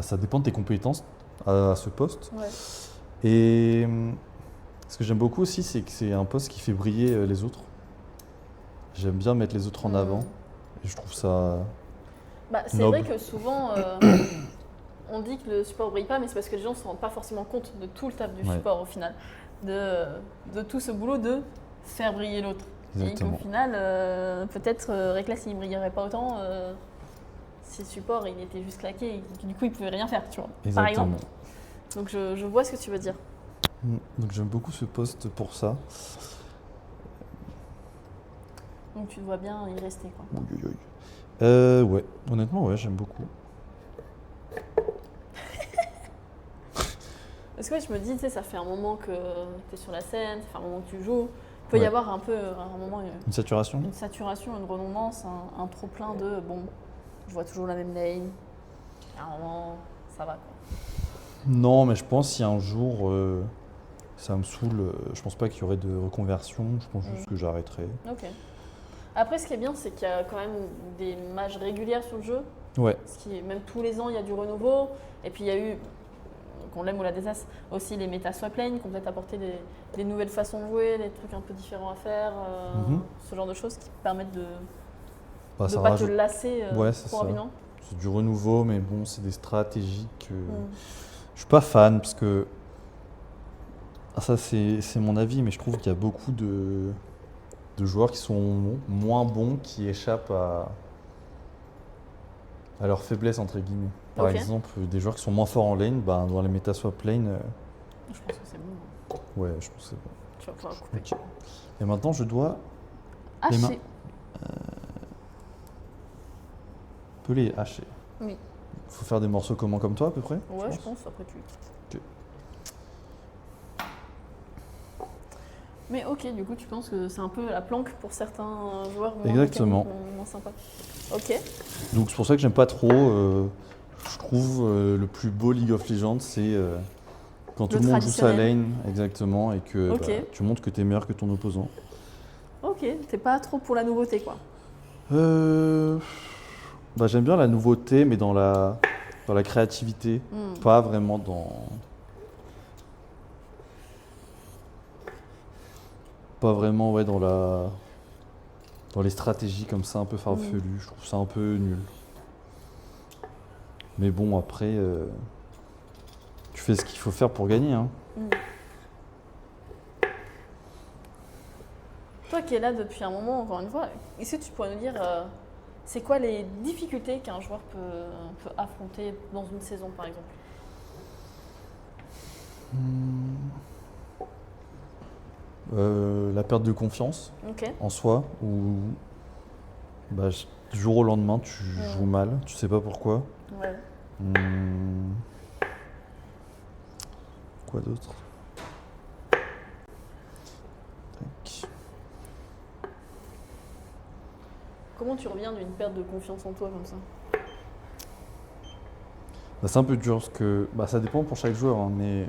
ça dépend de tes compétences à ce poste. Ouais. Et ce que j'aime beaucoup aussi, c'est que c'est un poste qui fait briller les autres. J'aime bien mettre les autres en avant. Et je trouve ça... Bah, c'est noble. vrai que souvent, on dit que le support brille pas, mais c'est parce que les gens ne se rendent pas forcément compte de tout le taf du Ouais. support au final. De tout ce boulot de faire briller l'autre. Et Exactement. qu'au final, peut-être Reckless, il ne brillerait pas autant si le support il était juste claqué et que du coup il pouvait rien faire, tu vois. Par Exactement. exemple. Donc je vois ce que tu veux dire. Donc j'aime beaucoup ce poste pour ça. Donc tu dois bien y rester quoi. Ouais, honnêtement, ouais, j'aime beaucoup. Parce que ouais, je me dis, tu sais, ça fait un moment que tu es sur la scène, ça fait un moment que tu joues. Il peut y Ouais. avoir un peu, un moment, Une saturation? une saturation, une redondance, un trop-plein de bon, je vois toujours la même lane. À un moment, ça va quoi. Non, mais je pense si un jour ça me saoule, je pense pas qu'il y aurait de reconversion, je pense juste que j'arrêterai. Ok. Après, ce qui est bien, c'est qu'il y a quand même des mages régulières sur le jeu. Ouais, Même tous les ans, il y a du renouveau. Et puis, il y a eu, qu'on l'aime ou la déteste, aussi les méta swap lane qui ont peut-être apporté des nouvelles façons de jouer, des trucs un peu différents à faire, ce genre de choses qui permettent de bah, ne ça pas te rajoute- lasser Ouais, c'est trop ça. rapidement. C'est du renouveau, mais bon, c'est des stratégies que je suis pas fan parce que ça c'est mon avis, mais je trouve qu'il y a beaucoup de joueurs qui sont moins bons, qui échappent à leur faiblesse entre guillemets. Par Ok. exemple, des joueurs qui sont moins forts en lane, bah, dans les méta swap lane, Je pense que c'est bon. ouais, je pense que c'est bon. Tu vas pouvoir couper. Ok. Et maintenant, je dois Les mains. Hacher. peler et hacher. Oui. Faut faire des morceaux comme toi à peu près? Ouais, je je pense. Après, tu quittes. Ok. Mais ok, du coup, tu penses que c'est un peu la planque pour certains joueurs moins Exactement. mécaniques, moins sympas. Ok. Donc c'est pour ça que j'aime pas trop. Je trouve le plus beau League of Legends, c'est quand tout Le le monde joue sa traditionnel. lane, exactement, et que Ok. tu montres que tu es meilleur que ton opposant. Ok, t'es pas trop pour la nouveauté, quoi. Bah, j'aime bien la nouveauté, mais dans la créativité, pas vraiment ouais, dans les stratégies comme ça, un peu farfelues. Je trouve ça un peu nul. Mais bon, après, tu fais ce qu'il faut faire pour gagner, hein. Toi qui es là depuis un moment, encore une fois, est-ce que tu pourrais nous dire c'est quoi les difficultés qu'un joueur peut affronter dans une saison, par exemple? La perte de confiance Ok. en soi, où bah, du jour au lendemain, tu joues mal, tu sais pas pourquoi. Ouais. Quoi d'autre? Comment tu reviens d'une perte de confiance en toi comme ça? Bah, c'est un peu dur parce que ça dépend pour chaque joueur, hein, mais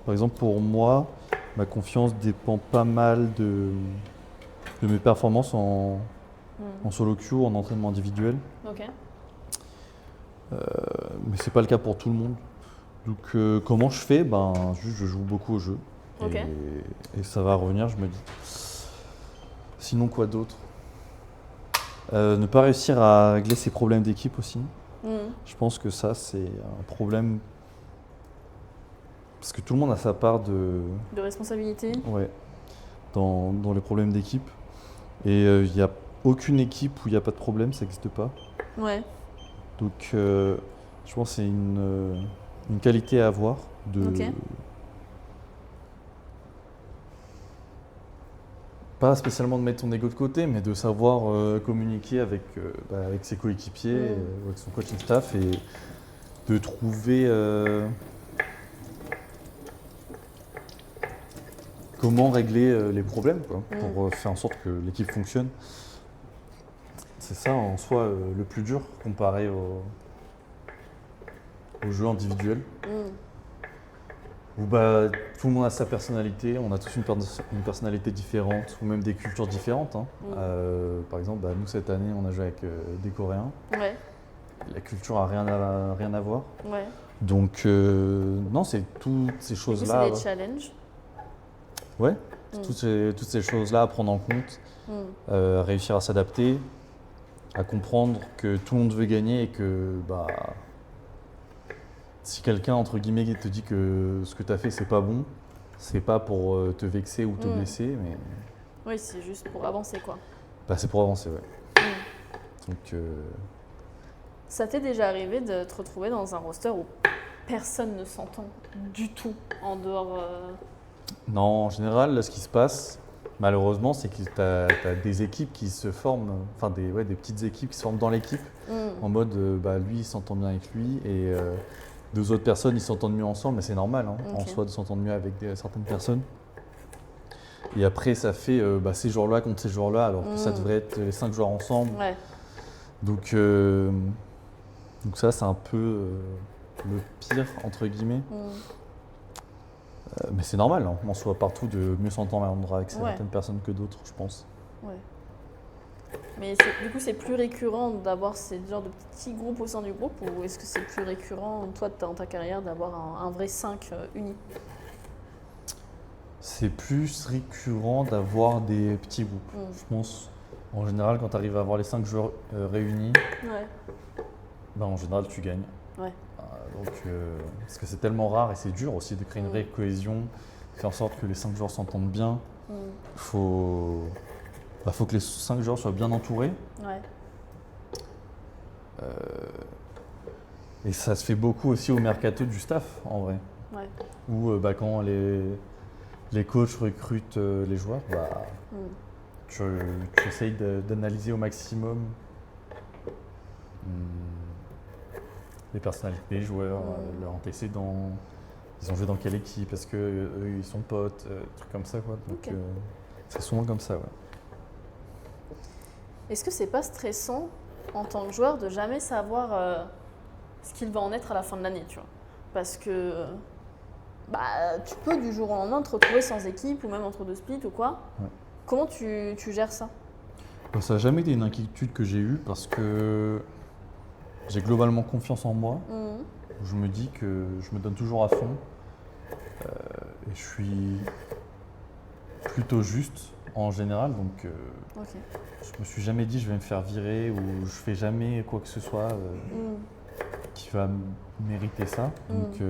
par exemple pour moi, ma confiance dépend pas mal de mes performances en solo queue, en entraînement individuel. Ok. Mais c'est pas le cas pour tout le monde. Donc comment je fais? Juste je joue beaucoup au jeu. Ok. Et ça va revenir, je me dis. Sinon quoi d'autre? Ne pas réussir à régler ses problèmes d'équipe aussi. Je pense que ça c'est un problème parce que tout le monde a sa part de responsabilité. Ouais, dans les problèmes d'équipe. Et il n'y a aucune équipe où il n'y a pas de problème, ça n'existe pas. Ouais. Donc je pense que c'est une qualité à avoir de Ok. pas spécialement de mettre ton ego de côté, mais de savoir communiquer avec ses coéquipiers, avec son coaching staff et de trouver comment régler les problèmes quoi, pour faire en sorte que l'équipe fonctionne. C'est ça en soi le plus dur comparé au jeu individuel. Où tout le monde a sa personnalité, on a tous une personnalité différente ou même des cultures différentes, hein. Par exemple, nous cette année on a joué avec des Coréens. Ouais. La culture a rien à voir. Ouais. Donc non, c'est toutes ces choses-là. C'est des challenges. Ouais, toutes ces choses-là à prendre en compte, réussir à s'adapter, à comprendre que tout le monde veut gagner et que si quelqu'un entre guillemets te dit que ce que tu as fait c'est pas bon, c'est pas pour te vexer ou te blesser, mais oui, c'est juste pour avancer quoi. C'est pour avancer, ouais. Donc ça t'est déjà arrivé de te retrouver dans un roster où personne ne s'entend du tout en dehors Non, en général, là, ce qui se passe, malheureusement, c'est que tu as des équipes qui se forment, enfin des petites équipes qui se forment dans l'équipe, en mode lui il s'entend bien avec lui et deux autres personnes ils s'entendent mieux ensemble, mais c'est normal en soi de s'entendre mieux avec certaines personnes. Et après, ça fait ces joueurs-là contre ces joueurs-là, alors que ça devrait être les 5 joueurs ensemble. Ouais. Donc ça, c'est un peu le pire, entre guillemets. Mais c'est normal, hein, en soi, partout, de mieux s'entendre avec certaines personnes que d'autres, je pense. Ouais. Mais du coup, c'est plus récurrent d'avoir ces genres de petits groupes au sein du groupe ou est-ce que c'est plus récurrent, toi, dans ta carrière, d'avoir un vrai 5 uni? C'est plus récurrent d'avoir des petits groupes. Je pense, en général, quand tu arrives à avoir les 5 joueurs réunis, en général, tu gagnes. Ouais. Parce que c'est tellement rare et c'est dur aussi de créer une vraie cohésion, faire en sorte que les 5 joueurs s'entendent bien. Faut que les 5 joueurs soient bien entourés. Ouais. Et ça se fait beaucoup aussi au mercato du staff, en vrai. Ouais. Où quand les coachs recrutent les joueurs, tu essayes d'analyser au maximum les personnalités des joueurs, leur antécédents, ils ont joué dans quelle équipe, est-ce qu'eux ils sont potes, trucs comme ça quoi. Donc c'est souvent comme ça, ouais. Est-ce que c'est pas stressant en tant que joueur de jamais savoir ce qu'il va en être à la fin de l'année, tu vois? Parce que tu peux du jour au lendemain te retrouver sans équipe ou même entre deux splits ou quoi. Ouais. Comment tu gères ça? Ça n'a jamais été une inquiétude que j'ai eue parce que j'ai globalement confiance en moi. Mhm. Je me dis que je me donne toujours à fond et je suis plutôt juste en général. Donc Ok. je me suis jamais dit je vais me faire virer ou je fais jamais quoi que ce soit Mhm. qui va mériter ça. Donc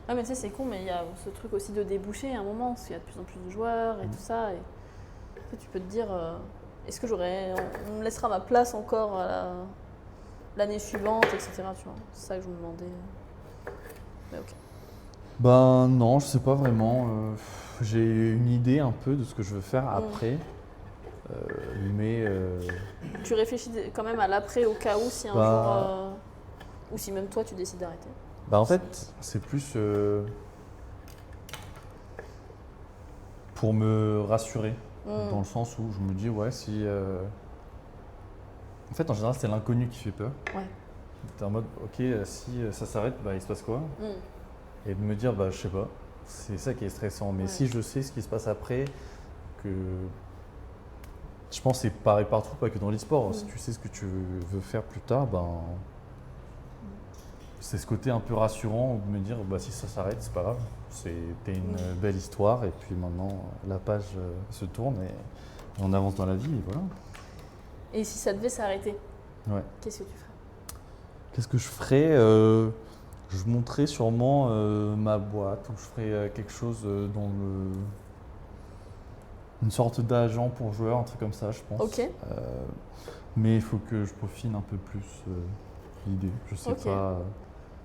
Ah mais tu sais c'est con mais il y a ce truc aussi de déboucher à un moment parce qu'il y a de plus en plus de joueurs et tout ça et tu sais, tu peux te dire est-ce que on me laissera ma place encore l'année suivante etc. Tu vois c'est ça que je me demandais mais ok. ben non, je sais pas vraiment. J'ai une idée un peu de ce que je veux faire après. Mais Tu réfléchis quand même à l'après au cas où si un jour ou si même toi tu décides d'arrêter. bah en fait, c'est plus pour me rassurer, dans le sens où je me dis, ouais, si. En fait, en général, c'est l'inconnu qui fait peur. Ouais. T'es en mode, ok, si ça s'arrête, bah il se passe quoi? Mm. Et de me dire, bah je sais pas. C'est ça qui est stressant. Mais Ouais. si je sais ce qui se passe après, que. Je pense que c'est pareil partout, pas que dans l'e-sport. Si tu sais ce que tu veux faire plus tard, ben. C'est ce côté un peu rassurant de me dire bah, si ça s'arrête, c'est pas grave. C'était une belle histoire et puis maintenant la page se tourne et on avance dans la vie et voilà. Et si ça devait s'arrêter, Ouais. qu'est-ce que tu ferais? Qu'est-ce que je ferais Je monterais sûrement ma boîte ou je ferais quelque chose dans une sorte d'agent pour joueurs, un truc comme ça, je pense. Ok. Mais il faut que je peaufine un peu plus l'idée. Je sais Ok. pas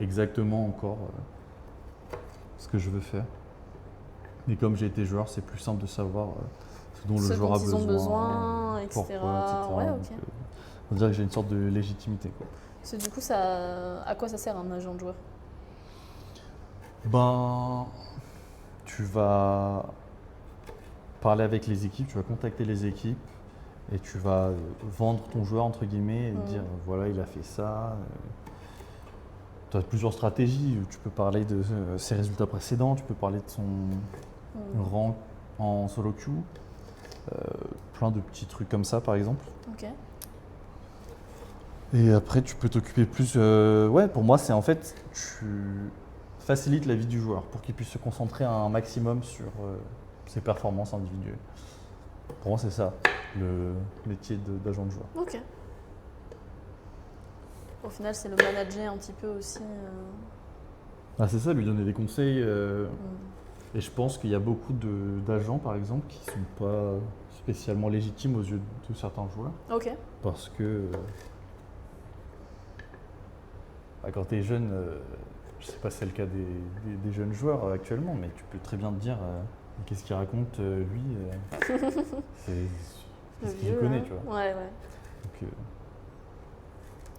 exactement encore ce que je veux faire. Mais comme j'ai été joueur, c'est plus simple de savoir ce dont le Ce joueur dont a ils ont besoin, pourquoi, etc. etc. Ouais, Donc, ok. on dirait que j'ai une sorte de légitimité, quoi. Parce que du coup, à quoi ça sert un agent de joueur? Ben, tu vas parler avec les équipes, tu vas contacter les équipes et tu vas vendre ton joueur entre guillemets et dire voilà il a fait ça. Tu as plusieurs stratégies, tu peux parler de ses résultats précédents, tu peux parler de son rang en solo queue, plein de petits trucs comme ça par exemple. Ok. Et après tu peux t'occuper plus, ouais pour moi c'est en fait tu facilites la vie du joueur pour qu'il puisse se concentrer un maximum sur ses performances individuelles. Pour moi c'est ça le métier d'agent de joueur. Ok. Au final, c'est le manager un petit peu aussi. Ah, c'est ça, lui donner des conseils. Et je pense qu'il y a beaucoup d'agents, par exemple, qui ne sont pas spécialement légitimes aux yeux de certains joueurs. Ok. Parce que quand tu es jeune, je ne sais pas si c'est le cas des jeunes joueurs actuellement, mais tu peux très bien te dire qu'est-ce qu'il raconte lui. C'est ce qu'il connaît, tu vois. Ouais. Donc,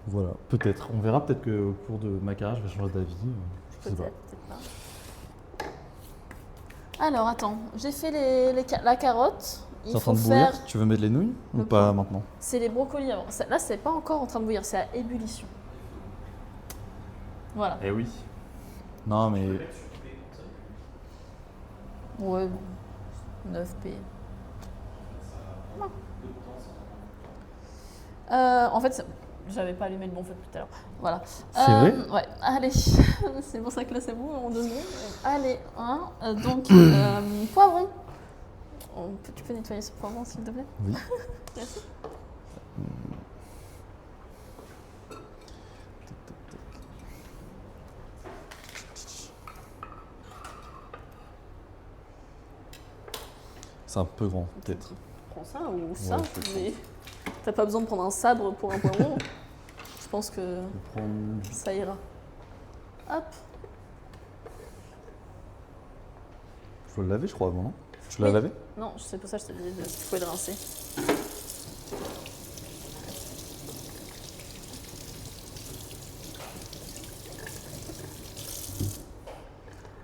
voilà, peut-être. On verra peut-être qu'au cours de ma carrière, je vais changer d'avis. Je sais pas. Peut-être pas. Alors, attends, j'ai fait la carotte. C'est en train de bouillir. Tu veux mettre les nouilles ou pas maintenant? C'est les brocolis avant. Là, c'est pas encore en train de bouillir, c'est à ébullition. Voilà. Eh oui. Non, mais. Ouais, 9p. En fait, j'avais pas allumé le bon feu depuis tout à l'heure. Voilà. C'est vrai? Ouais, allez. C'est pour ça que là c'est bon en 2 secondes. Allez, donc, poivron. Tu peux nettoyer ce poivron s'il te plaît? Oui. Merci. C'est un peu grand, peut-être. Prends ça ou ça, Ouais, mais t'as pas besoin de prendre un sabre pour un poivron. Je pense que ça ira. Hop. Il faut le laver, je crois, avant, non? Tu l'as lavé? Non, c'est pour ça que je te disais que tu pouvais le rincer.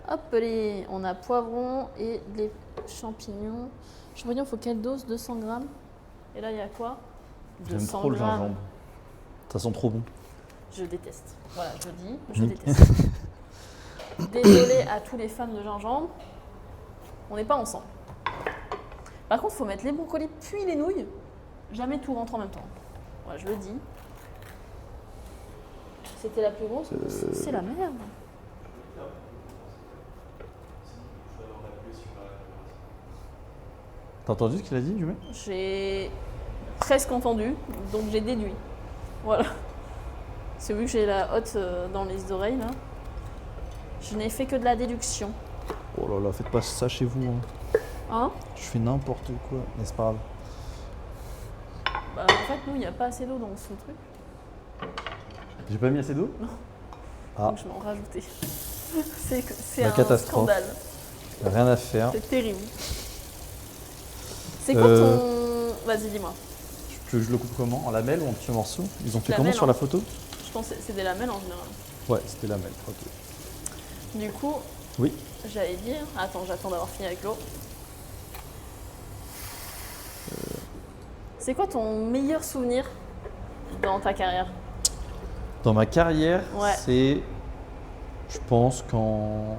Hop, on a poivron et les champignons. Champignons, il faut quelle dose? 200 grammes. Et là, il y a quoi? J'aime trop le gingembre. Ça sent trop bon. Je déteste. Voilà, je dis, je déteste. Désolée à tous les fans de gingembre. On n'est pas ensemble. Par contre, il faut mettre les brocolis puis les nouilles. Jamais tout rentre en même temps. Voilà, je le dis. C'était la plus grosse. C'est la merde. T'as entendu ce qu'il a dit, Yumé? J'ai presque entendu, donc j'ai déduit. Voilà. C'est vu que j'ai la hotte dans les oreilles là. Je n'ai fait que de la déduction. Oh là là, faites pas ça chez vous. Hein. Hein? Je fais n'importe quoi, mais c'est pas grave. Bah, en fait, nous, il n'y a pas assez d'eau dans ce truc. J'ai pas mis assez d'eau? Ah. Donc je vais en rajouter. C'est La un catastrophe. scandale. Rien à faire. C'est terrible. C'est quoi ton... Vas-y, dis-moi. Tu veux que je le coupe comment? En lamelles ou en petits morceaux? Ils ont fait Lamelles, comment sur hein. la photo? Je pense que c'est des lamelles en général. Ouais, c'était lamelles, ok. Du coup, Oui. j'allais dire... Attends, j'attends d'avoir fini avec l'eau. C'est quoi ton meilleur souvenir dans ta carrière? Dans ma carrière, Ouais. c'est, je pense, quand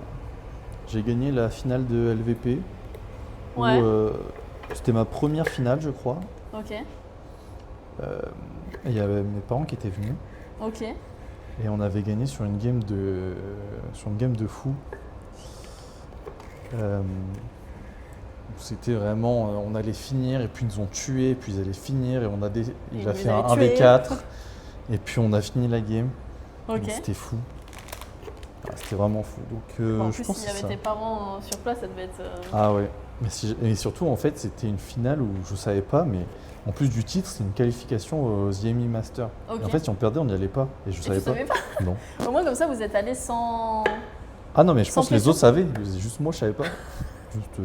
j'ai gagné la finale de LVP. Ouais. Où, c'était ma première finale, je crois. Ok. Il y avait mes parents qui étaient venus. Ok. Et on avait gagné sur une game de fou. C'était vraiment, on allait finir et puis ils nous ont tués, et puis ils allaient finir et il a fait un tués. des 4 et puis on a fini la game. Ok. Donc c'était fou. Ah, c'était vraiment fou. Donc En je plus, pense s'il que y c'est avait ça. tes parents sur place, ça devait être... Ah ouais. Mais et surtout en fait c'était une finale où je savais pas, mais en plus du titre c'est une qualification aux EMI Masters. Ok. Et en fait si on perdait on n'y allait pas et je Et savais tu pas. savais pas? Non. Au moins, comme ça, vous êtes allés sans... Ah non mais je Sans pense que les pression. autres savaient, juste moi je savais pas. Juste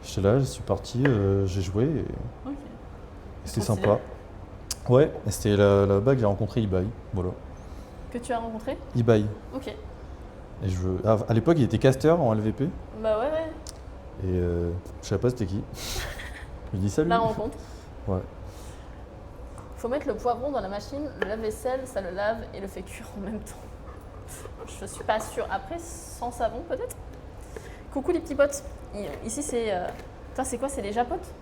j'étais là, je suis parti, j'ai joué et Ok. c'était Trop sympa. Ouais, et c'était là-bas que j'ai rencontré Ibai. Voilà. Que tu as rencontré? Ibai. Ok. Et à l'époque il était caster en LVP et Bah ouais, ouais. je savais pas c'était qui. Je lui dis salut. La rencontre. Ouais. Faut mettre le poivron dans la machine, le lave-vaisselle, ça le lave et le fait cuire en même temps. Je suis pas sûre. Après, sans savon peut-être? Coucou les petits potes. Ici c'est... Toi c'est quoi? C'est les japotes?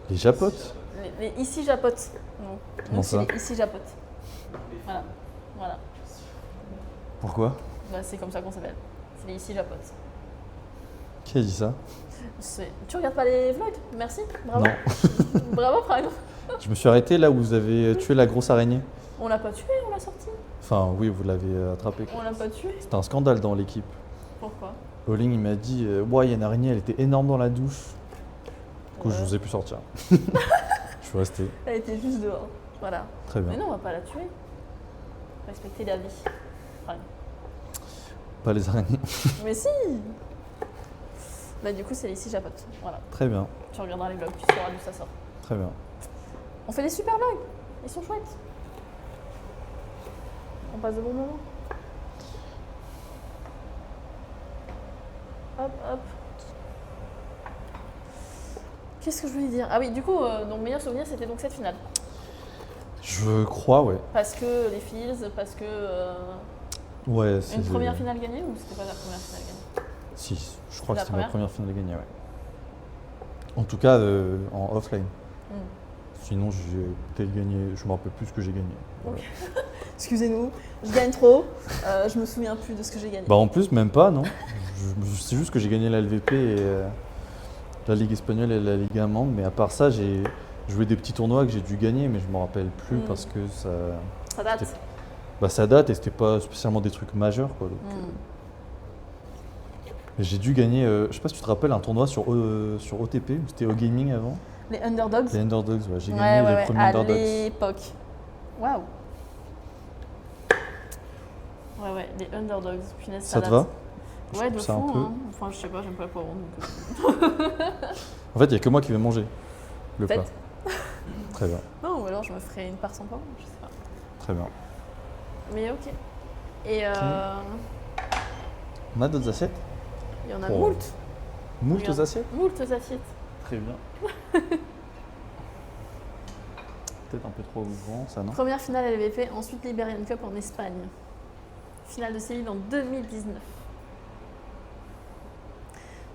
Les japotes. Les ici japotes. Non. Comment Nous, c'est ça? les ici japotes. Voilà. Voilà. Pourquoi? Bah, c'est comme ça qu'on s'appelle. C'est les ici japotes. Qui a dit ça? Tu regardes pas les vlogs? Merci. Bravo. Non. Bravo Prime. Je me suis arrêté là où vous avez tué la grosse araignée. On l'a pas tué, on l'a sorti. Enfin oui vous l'avez attrapé. On l'a pas tué. C'était un scandale dans l'équipe. Pourquoi? Oling il m'a dit ouais il y a une araignée, elle était énorme dans la douche. Du coup je vous ai pu sortir. Je suis resté. Elle était juste dehors. Voilà. Très bien. Mais non, on va pas la tuer. Respecter la vie. Prime. Pas les araignées. Mais si. Bah du coup c'est les ici japotes. Voilà. Très bien. Tu regarderas les vlogs, tu sauras d'où ça sort. Très bien. On fait des super vlogs. Ils sont chouettes. On passe de bons moments. Hop, hop. Qu'est-ce que je voulais dire? Ah oui, du coup, donc meilleur souvenir, c'était donc cette finale. Je crois ouais. Parce que les Fields, parce que Ouais c'est une première finale gagnée ou c'était pas la première finale gagnée? Si, je crois que La c'était ma première première finale gagnée, ouais. En tout cas, en offline. Hmm. Sinon, j'ai peut-être gagné, je me rappelle plus ce que j'ai gagné. Voilà. Excusez-nous, je gagne trop. Je me souviens plus de ce que j'ai gagné. Bah en plus, même pas, non. Je sais juste que j'ai gagné la LVP et la Ligue espagnole et la Ligue allemande, mais à part ça, j'ai joué des petits tournois que j'ai dû gagner, mais je me rappelle plus parce que ça, Ça date. c'était- bah, ça date et c'était pas spécialement des trucs majeurs, quoi. Donc, Hmm. et j'ai dû gagner, je sais pas si tu te rappelles, un tournoi sur OTP, où c'était O-Gaming avant. Les underdogs. Les Underdogs, ouais. J'ai Ouais, gagné ouais, les ouais, premiers à Underdogs. l'époque. Waouh. Ouais, ouais, les underdogs. Punaise, Ça te date. va? Ouais, de trouve ça un fou. peu- Hein. Enfin, je sais pas, j'aime pas le poivron. Donc... En fait, il n'y a que moi qui vais manger le plat. Peut-être. Très bien, Non, ou alors je me ferai une part sans poivron, je sais pas. très bien. Mais ok. Et On a d'autres assiettes? il y en a Oh. moult. Moult Regarde. assiettes? Moult assiettes. Très bien. Peut-être un peu trop grand, ça, non? Première finale LVP, ensuite Liberian Cup en Espagne. Finale de Séville en 2019.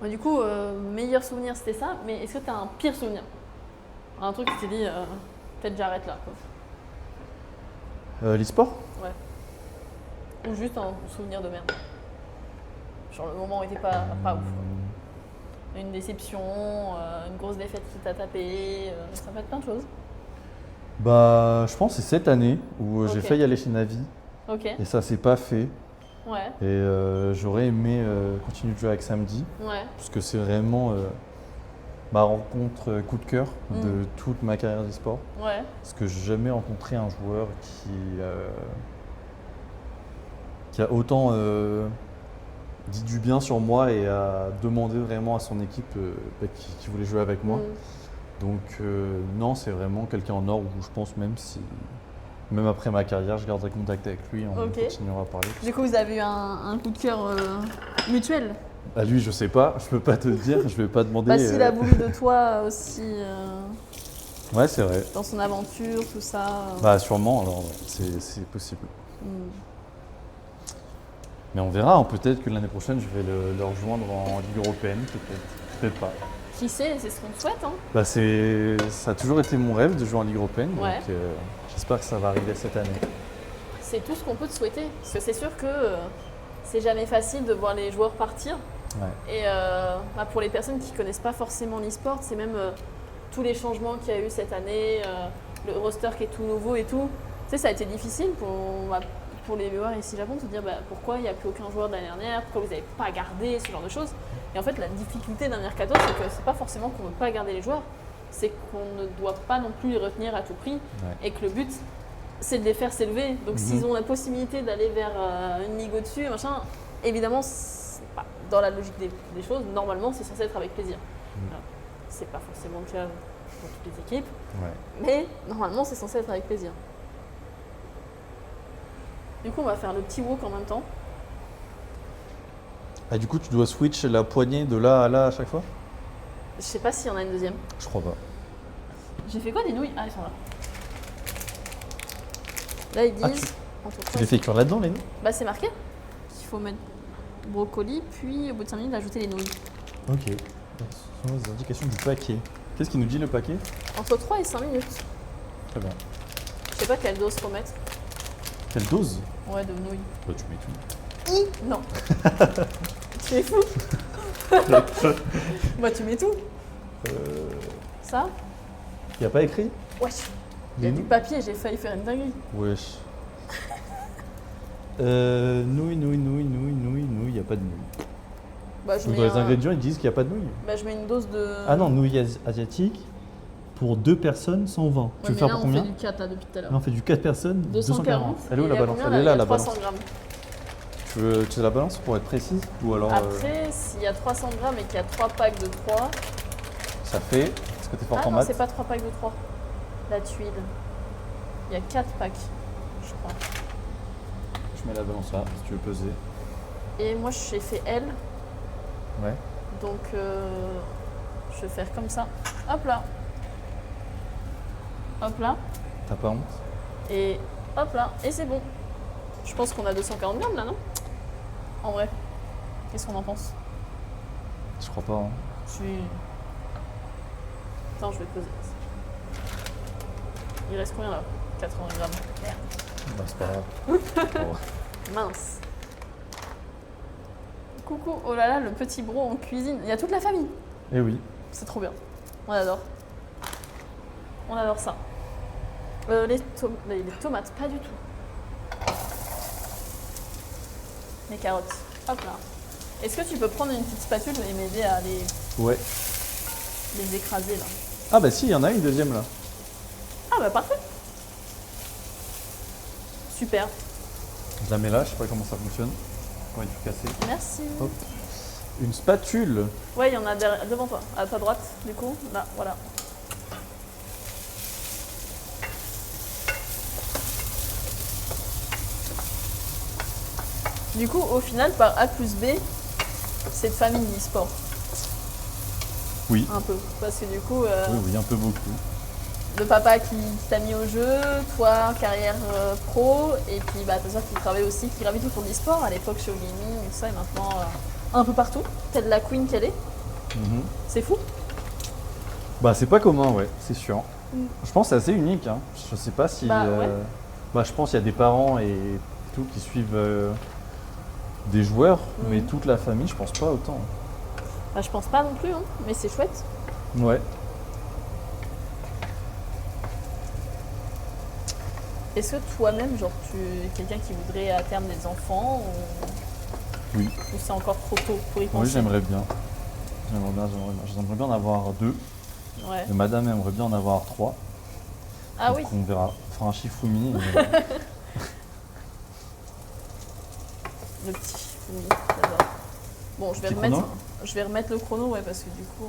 Bon, du coup, meilleur souvenir c'était ça, mais est-ce que tu as un pire souvenir? Un truc qui t'est dit, peut-être j'arrête là, quoi. L'e-sport? Ou juste un souvenir de merde. Genre le moment où était pas ouf, quoi. Une déception, une grosse défaite qui t'a tapé, ça peut être plein de choses. Bah, je pense que c'est cette année où j'ai Ok. failli aller chez Navi Ok, et ça s'est pas fait. ouais, Et j'aurais aimé continuer de jouer avec Samedi ouais, parce que c'est vraiment ma rencontre coup de cœur de toute ma carrière d'e-sport. ouais. Parce que j'ai jamais rencontré un joueur qui a autant dit du bien sur moi et a demandé vraiment à son équipe qui voulait jouer avec moi. Donc non, c'est vraiment quelqu'un en or où je pense même après ma carrière, je garderai contact avec lui, on Ok. continuera à parler. Du coup, vous avez eu un coup de cœur mutuel. À lui, je sais pas, je peux pas te le dire, je vais pas demander. Bah, s'il a voulu de toi aussi Ouais, c'est vrai. dans son aventure, tout ça. Bah sûrement, alors ouais, c'est possible. Hmm. Mais on verra, hein, peut-être que l'année prochaine, je vais le rejoindre en Ligue européenne, peut-être pas. Qui sait, c'est ce qu'on te souhaite, hein. Bah ça a toujours été mon rêve de jouer en Ligue européenne, Ouais. donc j'espère que ça va arriver cette année. C'est tout ce qu'on peut te souhaiter. Parce que c'est sûr que c'est jamais facile de voir les joueurs partir. Ouais. Et bah, pour les personnes qui connaissent pas forcément l'e-sport, c'est même tous les changements qu'il y a eu cette année, le roster qui est tout nouveau et tout. Tu sais, ça a été difficile pour les joueurs ici au Japon de se dire bah, pourquoi il n'y a plus aucun joueur de l'année dernière, pourquoi vous n'avez pas gardé ce genre de choses. Et en fait, la difficulté d'un mercato, c'est que c'est pas forcément qu'on ne veut pas garder les joueurs, c'est qu'on ne doit pas non plus les retenir à tout prix et que le but, c'est de les faire s'élever. Donc, s'ils ont la possibilité d'aller vers une ligue au-dessus, machin, évidemment, dans la logique des choses, normalement, c'est censé être avec plaisir. Alors, c'est pas forcément le cas dans toutes les équipes, mais normalement, c'est censé être avec plaisir. Du coup, on va faire le petit walk en même temps. Ah, du coup, tu dois switch la poignée de là à là à chaque fois? Je sais pas s'il y en a une deuxième. Je crois pas. J'ai fait quoi des nouilles? Ah, ils sont là. Là, ils Ah, disent. entre Tu trois- les fais cuire là-dedans, les nouilles? Bah, c'est marqué qu'il faut mettre brocoli, puis au bout de 5 minutes, ajouter les nouilles. Ok. Ce sont les indications du paquet. Qu'est-ce qu'il nous dit le paquet? Entre 3 et 5 minutes. Très bien. Je sais pas quelle dose faut mettre. Quelle dose? Ouais, de nouilles. Bah, tu mets tout. Non. Tu es fou. Bah, tu mets tout. Ça? Y a pas écrit? Wesh. Il y a Les du nouilles? papier, j'ai failli faire une dinguerie. Wesh. Nouilles, y a pas de nouilles. Bah, je Donc, mets, dans les ingrédients, ils disent qu'il n'y a pas de nouilles. bah, je mets une dose de. Ah non, nouilles asiatiques pour 2 personnes, 120. Ouais, Tu veux mais faire là, pour on combien? fait du 4 là depuis tout à l'heure. Non, on fait du 4 personnes, 240. Elle est où Et la il y a balance? combien, Elle est Il y là, a la 300 balance. grammes. Tu sais la balance pour être précise? Ou alors Après, s'il y a 300 grammes et qu'il y a 3 packs de 3. ça fait. Est-ce que t'es fort Ah en non, maths? c'est pas 3 packs de 3. La tuile. Il y a 4 packs, je crois. Je mets la balance là, si tu veux peser. Et moi, j'ai fait L. Ouais. Donc, je vais faire comme ça. Hop là. Hop là. T'as pas honte? Et hop là. Et c'est bon. Je pense qu'on a 240 grammes là, non? En vrai. Qu'est-ce qu'on en pense? Je crois pas. Hein. Je suis. Attends, je vais poser. Il reste combien là? 80 grammes. Merde. Bah, c'est pas grave. Bon. Mince. Coucou, oh là là, le petit bro en cuisine. Il y a toute la famille. Eh oui. C'est trop bien. On adore. On adore ça. Les tomates, pas du tout. Les carottes. Hop là. Est-ce que tu peux prendre une petite spatule et m'aider à Ouais. les écraser là? Ah bah si, il y en a une deuxième là. Ah bah parfait. Super. Je la mets là, je sais pas comment ça fonctionne. Comment il faut casser. Merci. Hop. Une spatule. Ouais, il y en a devant toi, à ta droite, du coup. Là, voilà. Du coup, au final, par A plus B, c'est de famille e-sport. Oui. Un peu. Parce que du coup, Oui, un peu beaucoup. le papa qui t'a mis au jeu, toi, carrière pro, et puis bah, ta soeur qui travaille aussi, qui gravite autour de l'e-sport, à l'époque chez Gaming, et tout ça, et maintenant un peu partout, telle la queen qu'elle est. Mhm. C'est fou. Bah, c'est pas commun, ouais, c'est sûr. Mm. Je pense que c'est assez unique. Hein. Je sais pas si. Bah, ouais. Bah, je pense qu'il y a des parents et tout qui suivent des joueurs, mais Mhm. toute la famille, je pense pas autant. Bah, je pense pas non plus, hein, mais c'est chouette. Ouais. Est-ce que toi-même, genre, tu es quelqu'un qui voudrait à terme des enfants Oui. ou c'est encore trop tôt pour y penser? Oui, j'aimerais bien. J'aimerais bien en avoir 2. Ouais. Et madame aimerait bien en avoir 3. Ah Donc oui. on verra. On fera un Shifumi. Le petit oui, j'adore. Bon, Petit chrono je vais remettre le chrono, ouais, parce que du coup,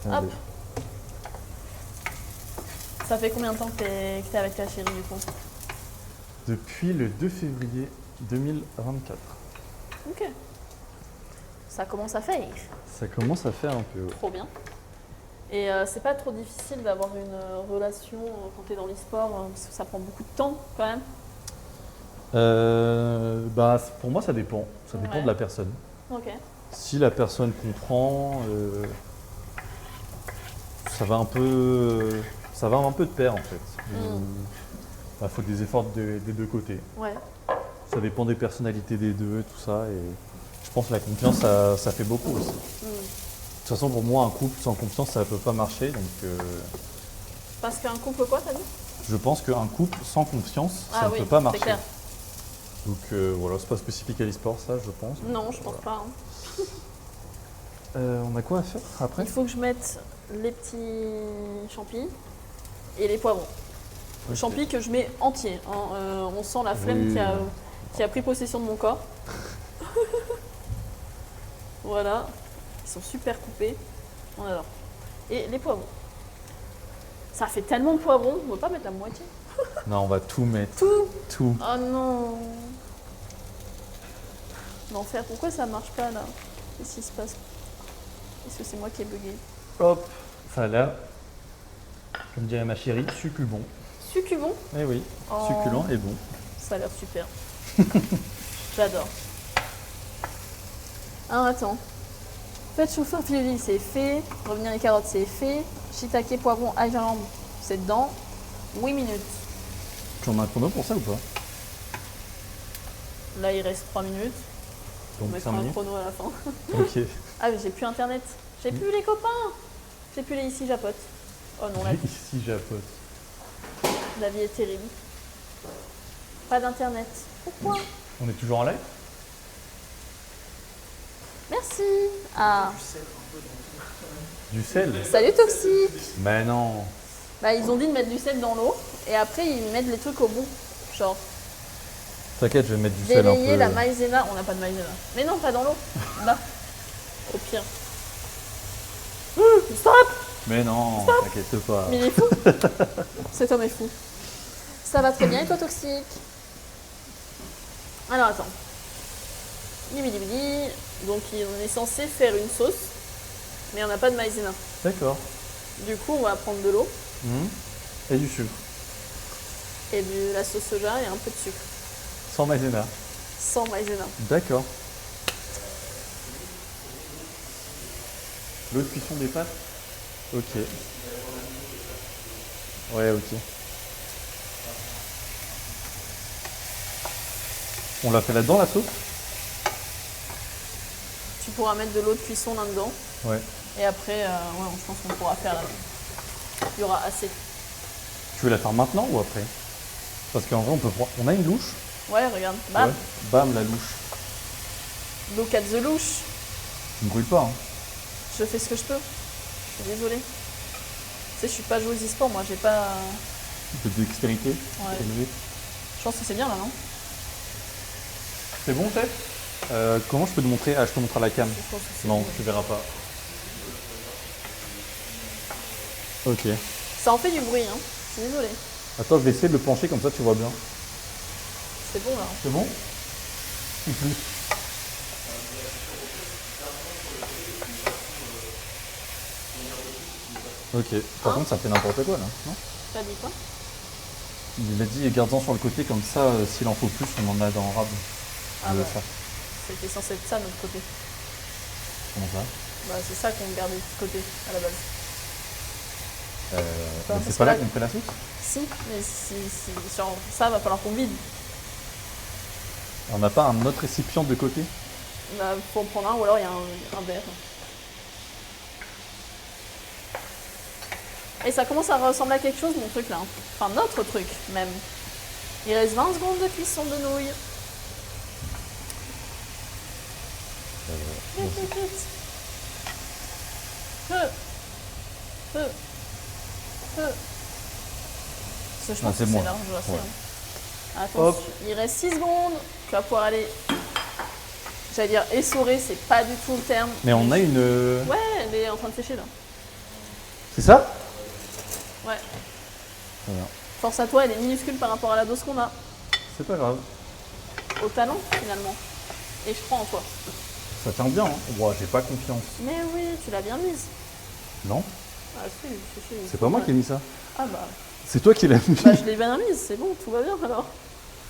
Allez. hop. Ça fait combien de temps que t'es avec ta chérie du coup? Depuis le 2 février 2024. Ok. Ça commence à faire. Ça commence à faire un peu. Ouais. Trop bien. Et c'est pas trop difficile d'avoir une relation quand t'es dans l'e-sport, parce que ça prend beaucoup de temps quand même. Bah, pour moi, ça dépend. Ça dépend Ouais. de la personne. Ok. Si la personne comprend, ça va un peu de pair en fait. Bah, faut des efforts des deux côtés. Ouais. Ça dépend des personnalités des deux, tout ça. Et je pense que la confiance, ça fait beaucoup aussi. Mm. De toute façon, pour moi, un couple sans confiance, ça ne peut pas marcher. Donc, Parce qu'un couple quoi, t'as dit? je pense qu'un couple sans confiance, ça Ah ne oui, peut pas c'est marcher. clair. Donc voilà, c'est pas spécifique à l'e-sport, ça, je pense. Non, je pense pas. Hein. On a quoi à faire après? Il faut que je mette les petits champis et les poivrons. Ok. Champis que je mets entiers. Hein. On sent la flemme Oui. qui a pris possession de mon corps. Voilà. Ils sont super coupés. On adore. Et les poivrons. Ça fait tellement de poivrons, on ne va pas mettre la moitié. Non, on va tout mettre. Tout. Tout. Oh non. L'enfer, pourquoi ça marche pas là? Qu'est-ce qui se passe? Est-ce que c'est moi qui ai bugué? Hop, ça a l'air, comme dirait ma chérie, succulent. Succubon? Eh oui, Oh, succulent et bon. ça a l'air super. J'adore. Alors attends. Faites chauffer un filet d'huile, c'est fait. Revenir les carottes, c'est fait. Shiitake, poivron, ail, gingembre, c'est dedans. 8 minutes. Tu en as un chrono pour ça ou pas? Là, il reste 3 minutes. On Donc mettra 5 un minutes. chrono à la fin. Ok. Ah, mais j'ai plus internet. J'ai plus les copains. J'ai plus les ici japotes. Oh non, Ici, japote. la vie est terrible. Pas d'internet. Pourquoi? On est toujours en live? Merci. Ah, Du sel? salut Toxique. Mais non. Bah, ils ont dit de mettre du sel dans l'eau et après ils mettent les trucs au bout. Genre, T'inquiète, je vais mettre du sel un délayer peu. la maïzena. On n'a pas de maïzena. Mais non, pas dans l'eau. Là. Au pire. Stop! Mais non, t'inquiète pas. Mais il est fou. Cet homme est fou. Ça va très bien et toi Toxique? Alors attends. Bidi bidi. Donc on est censé faire une sauce, mais on n'a pas de maïzena. D'accord. Du coup, on va prendre de l'eau Mhm. Et du sucre. et de la sauce soja et un peu de sucre. Sans maïzena. Sans maïzena. D'accord. L'eau de cuisson des pâtes? Ok. Ouais, ok. On l'a fait là-dedans, la sauce? Tu pourras mettre de l'eau de cuisson là-dedans. Ouais. Et après, ouais, je pense qu'on pourra faire là. Il y aura assez. Tu veux la faire maintenant ou après? Parce qu'en vrai, on peut prendre... On a une louche. Ouais, regarde. Bam. Ouais. Bam, la louche. Look at the louche. Tu ne brûles pas, hein. Je fais ce que je peux. Je suis désolée. Tu sais, je suis pas joueuse e-sport, moi, j'ai pas. Un peu de dextérité. Ouais. élevée. Je pense que c'est bien là, non? C'est bon, chef? Comment je peux te montrer? Ah, je te montre à la cam. Je pense que c'est Non, bon. tu verras pas. Ok. Ça en fait du bruit, hein. Je suis désolée. Attends, je vais essayer de le pencher comme ça, tu vois bien. C'est bon là. C'est bon? Ou plus? Ok. Par Hein? contre, ça fait n'importe quoi là, non? T'as dit quoi? Il a dit garde-en sur le côté comme ça, s'il en faut plus, on en a dans Rab. Ah de bah, ça. c'était censé être ça, notre côté. Comment ça? Bah, c'est ça qu'on gardait de côté à la base. Mais parce c'est que pas là là- qu'on fait la sauce? Si, mais genre, ça va falloir qu'on vide. On n'a pas un autre récipient de côté? Bah, faut en prendre un ou alors il y a un verre. Et ça commence à ressembler à quelque chose, mon truc là. Enfin, notre truc même. Il reste 20 secondes de cuisson de nouilles. Vite, vite, vite. Peu. Peu. Peu. Parce que je pense c'est que bon. c'est large assez. Ouais. Hein. Attention, il reste 6 secondes. Tu vas pouvoir aller. J'allais dire essorer, c'est pas du tout le terme. Mais on a une... Ouais, elle est en train de sécher là. C'est ça? Ouais. Très bien. Force à toi, elle est minuscule par rapport à la dose qu'on a. C'est pas grave. Au talent finalement. Et je crois en toi. Ça tient bien, hein. Bon, j'ai pas confiance. Mais oui, tu l'as bien mise. Non? Ah si, si. C'est pas moi qui ai mis ça. Ah bah, C'est toi qui l'as mis. bah je l'ai bien mise, c'est bon, tout va bien alors.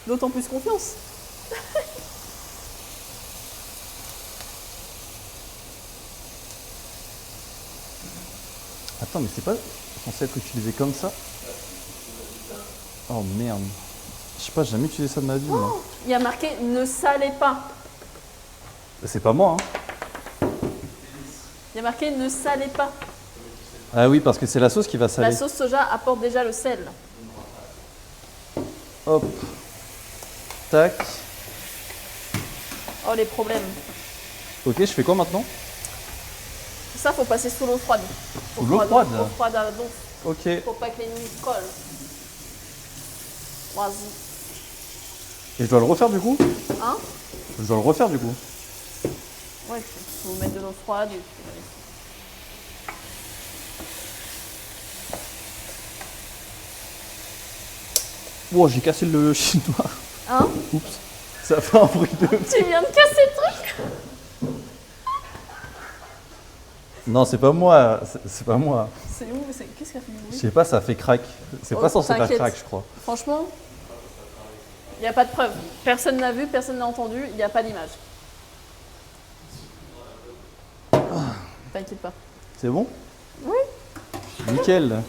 D'autant plus confiance. Attends, mais c'est pas censé être utilisé comme ça? Oh merde. Je sais pas, j'ai jamais utilisé ça de ma vie, moi. Il y a marqué ne salez pas. C'est pas moi, hein. Il y a marqué ne salez pas. Ah oui, parce que c'est la sauce qui va saler. La sauce soja apporte déjà le sel. Hop. Tac. Oh les problèmes. Ok, je fais quoi maintenant? Ça faut passer sous l'eau froide. Sous l'eau froide? Eau froide à donf. Ok. Faut pas que les nouilles collent. Vas-y. Et je dois le refaire du coup? Hein? Je dois le refaire du coup. Ouais, faut mettre de l'eau froide et puis. Wow, j'ai cassé le chinois. Hein? Oups. Ça fait un bruit de... Tu viens de casser le truc? Non, c'est pas moi. C'est pas moi. C'est où? Qu'est-ce qui a fait du Je bruit? sais pas, ça fait crack. C'est Oh, pas censé faire t'inquiète. crack, je crois. Franchement, il n'y a pas de preuve. Personne n'a vu, personne n'a entendu, il n'y a pas d'image. T'inquiète pas. C'est bon? Oui. Nickel.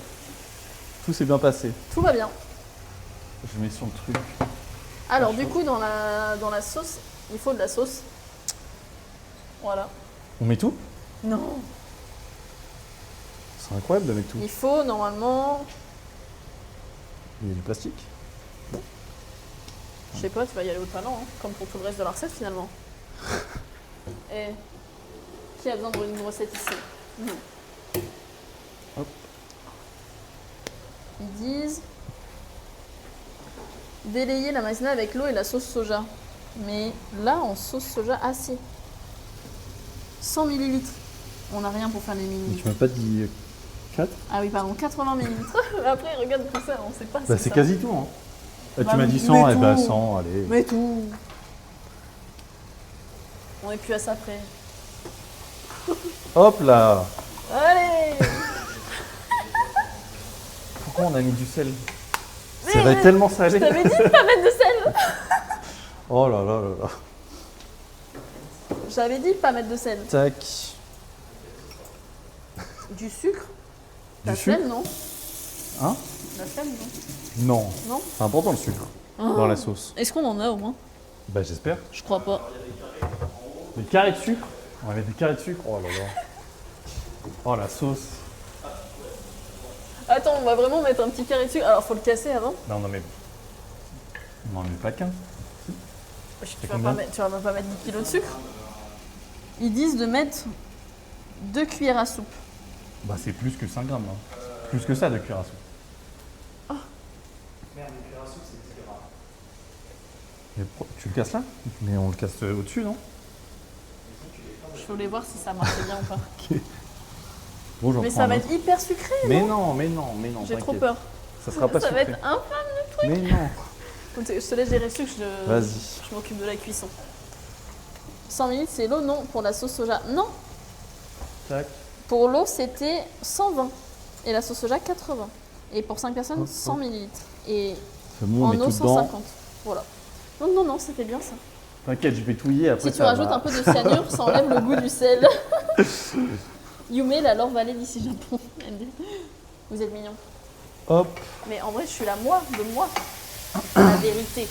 Tout s'est bien passé. Tout va bien. Je mets sur le truc. Alors du coup, dans la sauce, il faut de la sauce. Voilà. On met tout? Non. C'est incroyable de mettre tout. Il faut normalement, Il y a du plastique. je sais pas, tu vas y aller au talent, hein, comme pour tout le reste de la recette finalement. Et qui a besoin d'une recette ici? Nous. Hop. Ils disent délayer la maïzena avec l'eau et la sauce soja. Mais là, en sauce soja, ah si. 100 ml. On n'a rien pour faire les Mais millilitres. tu m'as pas dit 4? Ah oui, pardon, 80 ml. Après, regarde tout ça, on sait pas. Bah, c'est ça. quasi tout, hein. Bah, tu m'as dit mais 100, et bah tout. 100, allez. Mais tout. On est plus à ça près. Hop là. Allez. Pourquoi on a mis du sel? Mais- Ça va être tellement Je salé. t'avais dit de pas mettre de sel. Oh là là là là. J'avais dit de pas mettre de sel. Tac. Du sucre. Du La sucre? flemme, non? Hein? La flemme, non? Non. Non? C'est important le sucre dans la sauce. Est-ce qu'on en a au moins? Bah j'espère. Je crois pas. Des carrés de sucre? On avait des carrés de sucre? Oh là là. Oh la sauce. Attends, on va vraiment mettre un petit carré de sucre. Alors, faut le casser avant. Non, non mais... On en met pas qu'un. Tu vas combien pas mettre 10 kilos de sucre. Ils disent de mettre 2 cuillères à soupe. Bah c'est plus que 5 grammes. Hein. Plus que ça de cuillère à soupe. Merde, une cuillère à soupe, c'est 10 grammes. Mais tu le casses là? Mais on le casse au-dessus, non? Je voulais voir si ça marchait bien ou pas. Bon, j'en Mais prends ça un va autre. être hyper sucré. Mais non, mais non, mais non. J'ai trop t'inquiète. peur. Ça sera pas Ça va sucré. être infâme. Mais non. Je te laisse gérer le sucre, Vas-y. je m'occupe de la cuisson. 100 ml, c'est l'eau, non. Pour la sauce soja, non. Tac. Pour l'eau, c'était 120. Et la sauce soja, 80. Et pour 5 personnes, Hop, 100 hop. ml. Et C'est bon, on en met eau, tout dedans. 150. Voilà. Donc non, non, c'était bien ça. T'inquiète, je vais touiller après. Si tu rajoutes un peu de cyanure, ça enlève le goût du sel. Yume, la Laure Vallée d'ici Japon. Elle dit, vous êtes mignons. Hop. Mais en vrai, je suis la moi de moi. La vérité.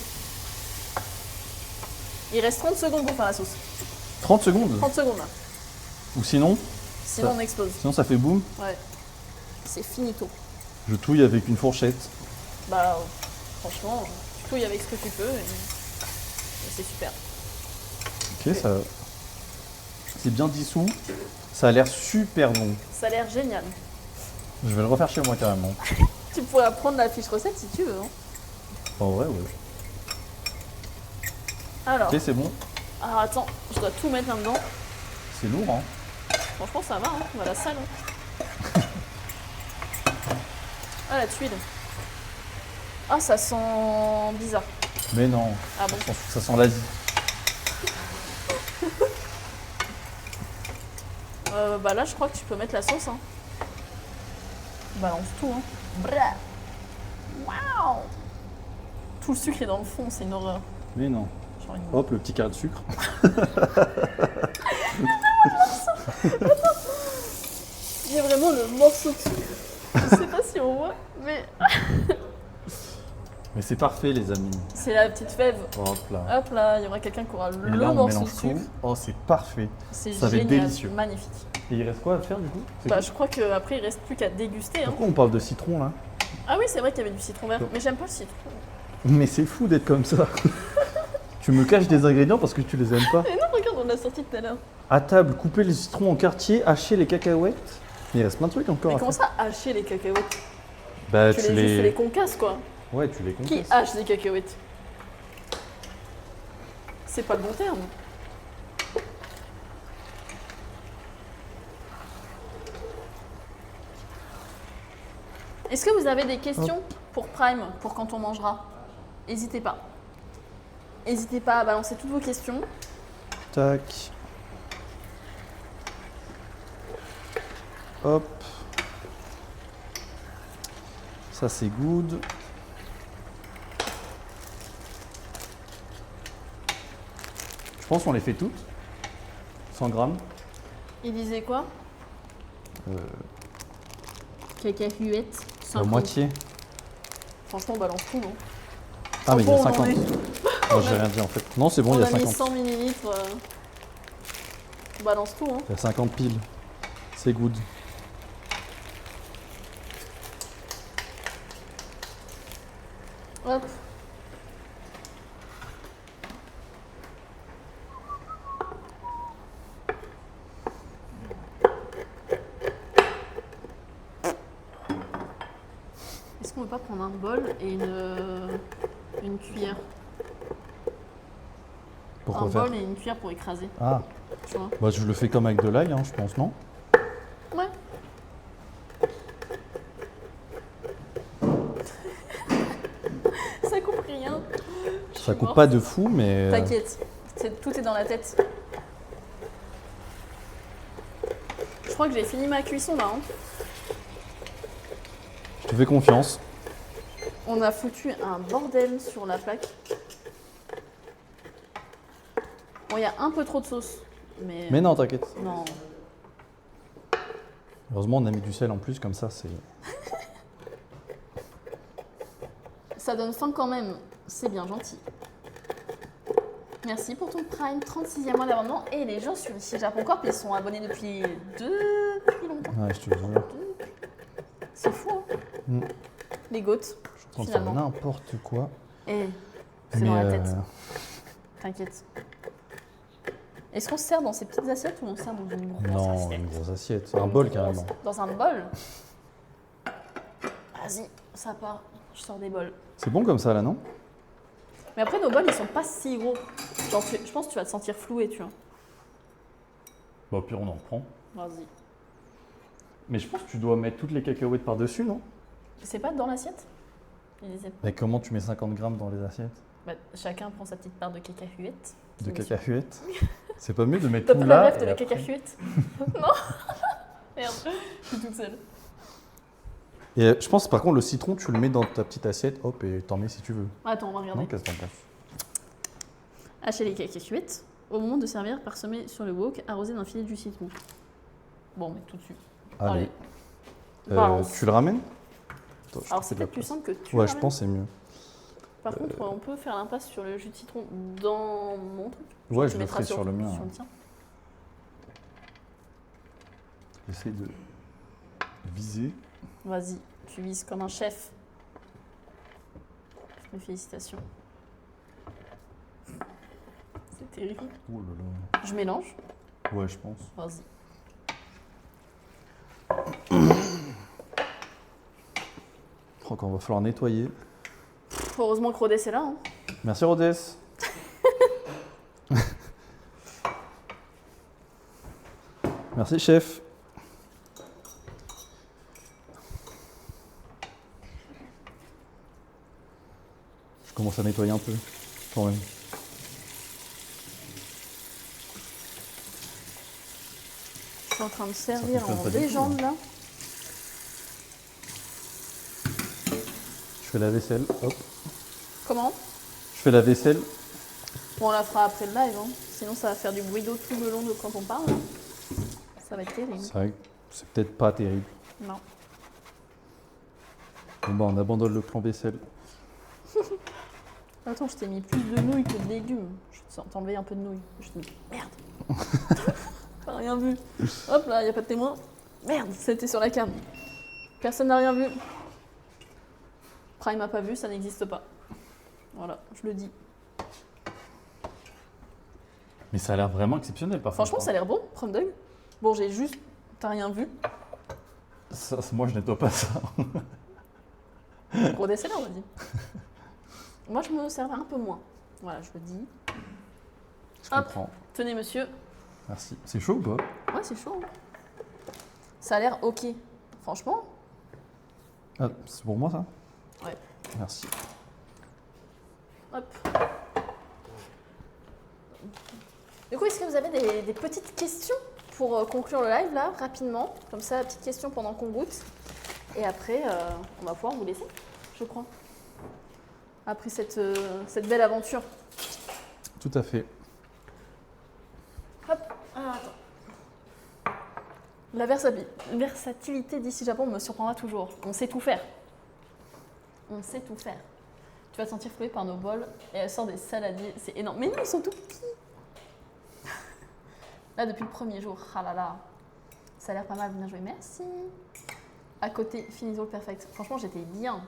Il reste 30 secondes pour faire la sauce. 30 secondes. 30 secondes là. Ou sinon, Sinon, on explose. sinon ça fait boum. Ouais. C'est finito. Je touille avec une fourchette. Bah, franchement, tu touilles avec ce que tu peux et c'est super. Ok, ça. C'est bien dissous. Ça a l'air super bon. Ça a l'air génial. Je vais le refaire chez moi carrément. Tu pourrais prendre la fiche recette si tu veux. Hein. En vrai, ouais. Alors, Ok, c'est bon. ah, attends, je dois tout mettre là-dedans. C'est lourd, hein. Franchement, ça va, hein. On va à la salle. Hein. Ah, la tuile. Ah, ça sent bizarre. Mais non, Ah bon? ça sent l'Asie. Bah là, je crois que tu peux mettre la sauce. Hein. Balance tout. Hein. Bra. Waouh! Tout le sucre est dans le fond, c'est une horreur. Mais non. Genre une- Hop, le petit carré de sucre. Il y a vraiment le morceau de sucre. Je sais pas si on voit, mais Mais c'est parfait, les amis. c'est la petite fève. Hop là. Hop là, il y aura quelqu'un qui aura Et le là, on morceau de mélange sucre. tout. Oh, c'est parfait. C'est Ça va être génial, délicieux. magnifique. Et il reste quoi à faire du coup? C'est Bah, quoi je crois qu'après, il reste plus qu'à déguster. Hein. Pourquoi on parle de citron là? Ah oui, c'est vrai qu'il y avait du citron vert, Non. mais j'aime pas le citron. Mais c'est fou d'être comme ça. Tu me caches des ingrédients parce que tu les aimes pas. Mais non, regarde, on l'a sorti tout à l'heure. À table, couper les citrons en quartier, hacher les cacahuètes. Il reste plein de trucs encore Mais à comment faire. ça, hacher les cacahuètes? Bah, Tu les concasses, quoi. Ouais, tu les Qui concasses. hache des cacahuètes? C'est pas le bon terme. Est-ce que vous avez des questions pour Prime, pour quand on mangera? N'hésitez pas. N'hésitez pas à balancer toutes vos questions. Tac. Hop. Ça c'est good. Je pense qu'on les fait toutes. 100 grammes. Il disait quoi? Cacahuètes. La 50. moitié. Franchement, on balance tout, non? Ah mais il y a Bon, on en 50. est- Oh, j'ai rien dit en fait. Non c'est bon, on il y a a mis 50. 100 millilitres. On balance tout, hein. Il y a 50 piles. C'est good. Hop. Est-ce qu'on peut pas prendre un bol et une cuillère? Pourquoi Un faire bol et une cuillère pour écraser, Ah, tu vois. bah je le fais comme avec de l'ail, hein, je pense, non? Ouais. Ça coupe rien. Je Ça suis coupe morte. pas de fou, mais. T'inquiète, tout est dans la tête. Je crois que j'ai fini ma cuisson là. Hein. Je te fais confiance. On a foutu un bordel sur la plaque. Bon, il y a un peu trop de sauce. Mais non, t'inquiète. Non. Heureusement, on a mis du sel en plus, comme ça, c'est. Ça donne faim quand même. C'est bien gentil. Merci pour ton Prime, 36e mois d'abonnement. Et les gens sur ici Japon Corp, ils sont abonnés depuis longtemps. Ouais, je te jure. C'est fou, hein. Mm. Les goats, Je suis en train de finalement. faire n'importe quoi. Eh, c'est Mais dans la tête. T'inquiète. Est-ce qu'on se sert dans ces petites assiettes ou on se sert dans une grosse Non, assiette? une grosse assiette. Un bol carrément. Dans un bol? Vas-y, ça part. Je sors des bols. C'est bon comme ça là, non? Mais après, nos bols, ils sont pas si gros. Genre, je pense que tu vas te sentir floué, tu vois. Bah, au pire, on en prend. Vas-y. Mais je pense que tu dois mettre toutes les cacahuètes par-dessus, non? C'est pas dans l'assiette? Il disait. Mais comment tu mets 50 grammes dans les assiettes? Bah, chacun prend sa petite part de cacahuètes. De cacahuètes? C'est pas mieux de mettre T'as tout pas la là rêve de et la après- cacahuète? Non. Merde, je suis toute seule. Et je pense par contre le citron tu le mets dans ta petite assiette, hop et t'en mets si tu veux. Attends, on va Non, regarder. qu'est-ce que t'en penses? Hachez les cacahuètes cuites. Au moment de servir, parsemez sur le wok, arrosé d'un filet de jus de citron. Bon, mais tout de suite. Allez. Balance. Tu le ramènes? Attends, je Alors, te c'est fais de la peut-être plus place. simple que tu Ouais, le je ramènes. pense que c'est mieux. Par contre, on peut faire l'impasse sur le jus de citron dans mon truc. Ouais, Tu je le mettras ferai sur le mien. Sur le tien. J'essaie de viser. Vas-y, tu vises comme un chef. Mes félicitations. C'est terrible. Oh là là. Je mélange. Ouais, je pense. Vas-y. Je crois qu'on va falloir nettoyer. Heureusement que Rodez est là. Hein. Merci Rodez. Merci chef. Je commence à nettoyer un peu quand même. Je suis en train de servir fonctionne en pas du tout, légende là. Je fais la vaisselle. Hop. Comment? Je fais la vaisselle. Bon, on la fera après le live. Hein. Sinon, ça va faire du bruit d'eau tout le long de quand on parle. Ça va être terrible. C'est vrai que c'est peut-être pas terrible. Non. Bon bah on abandonne le plan vaisselle. Attends, je t'ai mis plus de nouilles que de légumes. Je t'ai enlevé un peu de nouilles. Je t'ai dit, merde. T'as rien vu. Hop là, y a pas de témoin. Merde, c'était sur la cam. Personne n'a rien vu. Prime a pas vu, ça n'existe pas. Voilà, je le dis. Mais ça a l'air vraiment exceptionnel par Franchement, contre. ça a l'air bon, Prime Dog. Bon, j'ai juste. T'as rien vu. Moi je nettoie pas ça. Gros décès là, on va dire. Moi, je me servais un peu moins. Voilà, je le dis. Je Hop. comprends. Tenez, monsieur. Merci. C'est chaud ou pas? Ouais, c'est chaud. Hein. Ça a l'air ok. Franchement, Ah, c'est pour moi ça? Ouais. Merci. hop. Du coup, est-ce que vous avez des petites questions pour conclure le live là, rapidement? Comme ça, petite question pendant qu'on goûte. Et après, on va pouvoir vous laisser, je crois. Après cette belle aventure. Tout à fait. Hop, alors attends. La versatilité d'ici Japon me surprendra toujours. On sait tout faire. On sait tout faire. Tu vas te sentir floué par nos bols et elle sort des saladiers. C'est énorme. Mais non, ils sont tout petits. Là, depuis le premier jour. Ah là là. Ça a l'air pas mal. Bien joué. Merci. À côté, Finizo le perfect. Franchement, j'étais bien.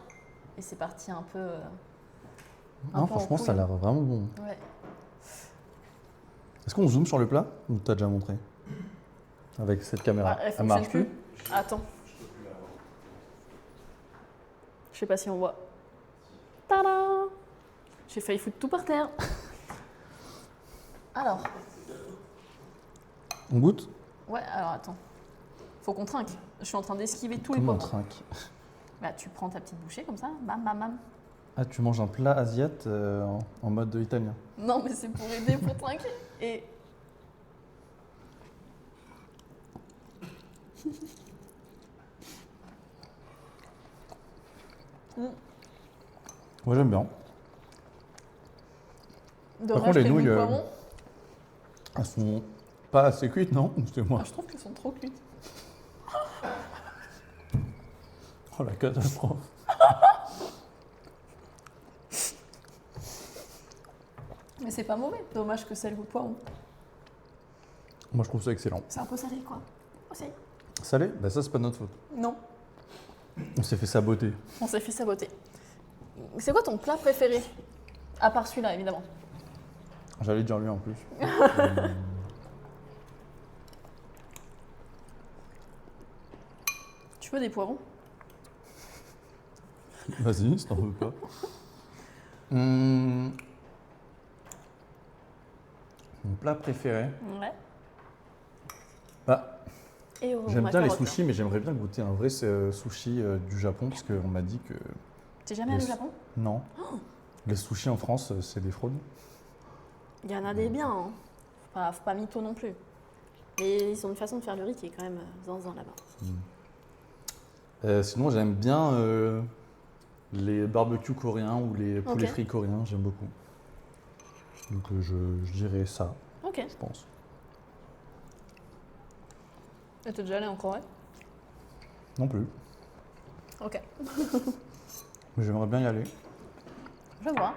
Et c'est parti un peu. Non, peu en franchement, ça a couille. l'air vraiment bon. Ouais. Est-ce qu'on zoome sur le plat ou t'as déjà montré? Avec cette caméra. Ah, elle Elle marche fonctionne plus? plus. Attends. Je sais pas si on voit. Tada! J'ai failli foutre tout par terre. Alors, On goûte? ouais, alors attends. Faut qu'on trinque. Je suis en train d'esquiver tous les Comment on poivrons. trinque? Bah, tu prends ta petite bouchée comme ça, bam, bam, bam. Ah, tu manges un plat asiate en mode italien. Non, mais c'est pour aider, pour trinquer. Et. Moi j'aime bien. Dommage contre, les qu'elles nouilles, goûtent poivron. Elles sont pas assez cuites, non? C'est moi. Ah, je trouve qu'elles sont trop cuites. Oh la catastrophe. Mais c'est pas mauvais. Dommage que celles goûtent poivron. Moi je trouve ça excellent. C'est un peu salé, quoi. Aussi. Salé? Bah ça c'est pas de notre faute. Non, On s'est fait saboter. on s'est fait saboter. C'est quoi ton plat préféré? À part celui-là, évidemment. J'allais dire lui en plus. Tu veux des poivrons? Vas-y, si t'en veux pas. Mon plat préféré? Ouais. Bah, Et j'aime ma bien les carotte, là. sushis, mais j'aimerais bien goûter un vrai sushi du Japon, parce qu'on m'a dit que T'es jamais allé au Les- Japon? non. Les sushis en France, c'est des fraudes. Il y en a des biens, hein. Faut pas mytho non plus. Mais ils ont une façon de faire le riz qui est quand même zinzin là-bas. Sinon, j'aime bien les barbecues coréens ou les poulets Ok. frits coréens, j'aime beaucoup. Donc je dirais ça, Ok. je pense. Et t'es déjà allé en Corée? Non plus. Ok. Mais j'aimerais bien y aller. Je vois.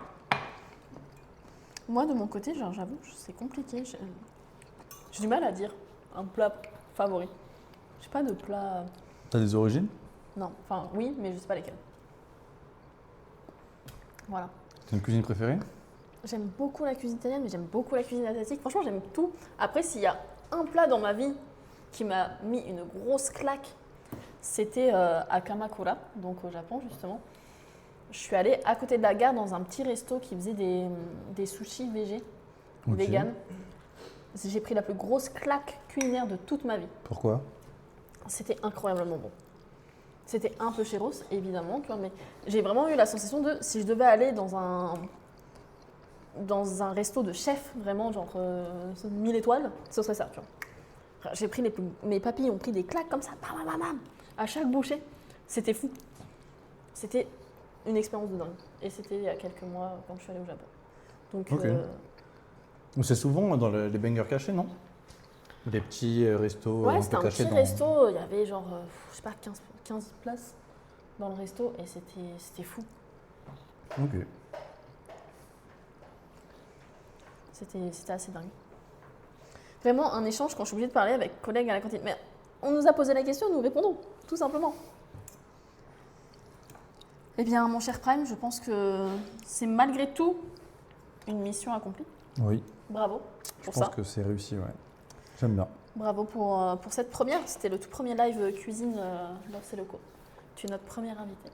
Moi, de mon côté, j'avoue, c'est compliqué. J'ai du mal à dire un plat favori. J'ai pas de plat. T'as des origines? Non, enfin oui, mais je sais pas lesquels. Voilà. T'as une cuisine préférée? J'aime beaucoup la cuisine italienne, mais j'aime beaucoup la cuisine asiatique. Franchement, j'aime tout. Après, s'il y a un plat dans ma vie qui m'a mis une grosse claque, c'était à Kamakura, donc au Japon justement. Je suis allée à côté de la gare dans un petit resto qui faisait des sushis végés, Ok. vegan. J'ai pris la plus grosse claque culinaire de toute ma vie. Pourquoi? C'était incroyablement bon. C'était un peu chéros, évidemment, tu vois, mais j'ai vraiment eu la sensation de si je devais aller dans un resto de chef, vraiment, genre 1000 étoiles, ce serait ça, tu vois. J'ai pris mes papilles ont pris des claques comme ça, bam, bam, bam, à chaque bouchée. C'était fou. C'était une expérience de dingue. Et c'était il y a quelques mois quand je suis allée au Japon. Donc, Ok. Donc c'est souvent dans les bangers cachés, non? Des petits restos ouais, un c'était peu un cachés petit dans... resto, il y avait genre, je sais pas, 15 places dans le resto et c'était fou. Ok. C'était assez dingue. Vraiment un échange quand je suis obligée de parler avec collègues à la cantine. Mais on nous a posé la question, nous répondons, tout simplement. Eh bien, mon cher Prime, je pense que c'est malgré tout une mission accomplie. Oui, Bravo je pour pense ça. que c'est réussi, ouais. J'aime bien. Bravo pour cette première. C'était le tout premier live cuisine Love C'est Loco. Tu es notre première invitée.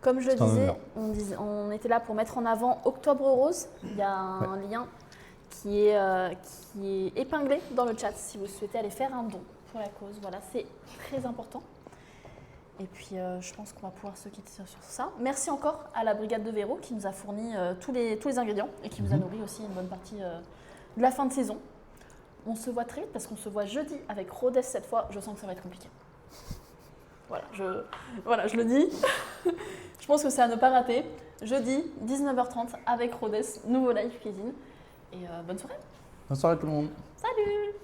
Comme je le C'est un disais, honneur. on était là pour mettre en avant Octobre Rose. Il y a un lien qui est épinglé dans le chat si vous souhaitez aller faire un don pour la cause. Voilà, c'est très important. Et puis, je pense qu'on va pouvoir se quitter sur ça. Merci encore à la Brigade de Véro qui nous a fourni tous les ingrédients et qui nous a nourri aussi une bonne partie de la fin de saison. On se voit très vite parce qu'on se voit jeudi avec Rodez cette fois. Je sens que ça va être compliqué. Voilà, je le dis. Je pense que c'est à ne pas rater. Jeudi, 19h30 avec Rodez, nouveau live cuisine. Et bonne soirée. Bonne soirée tout le monde. Salut!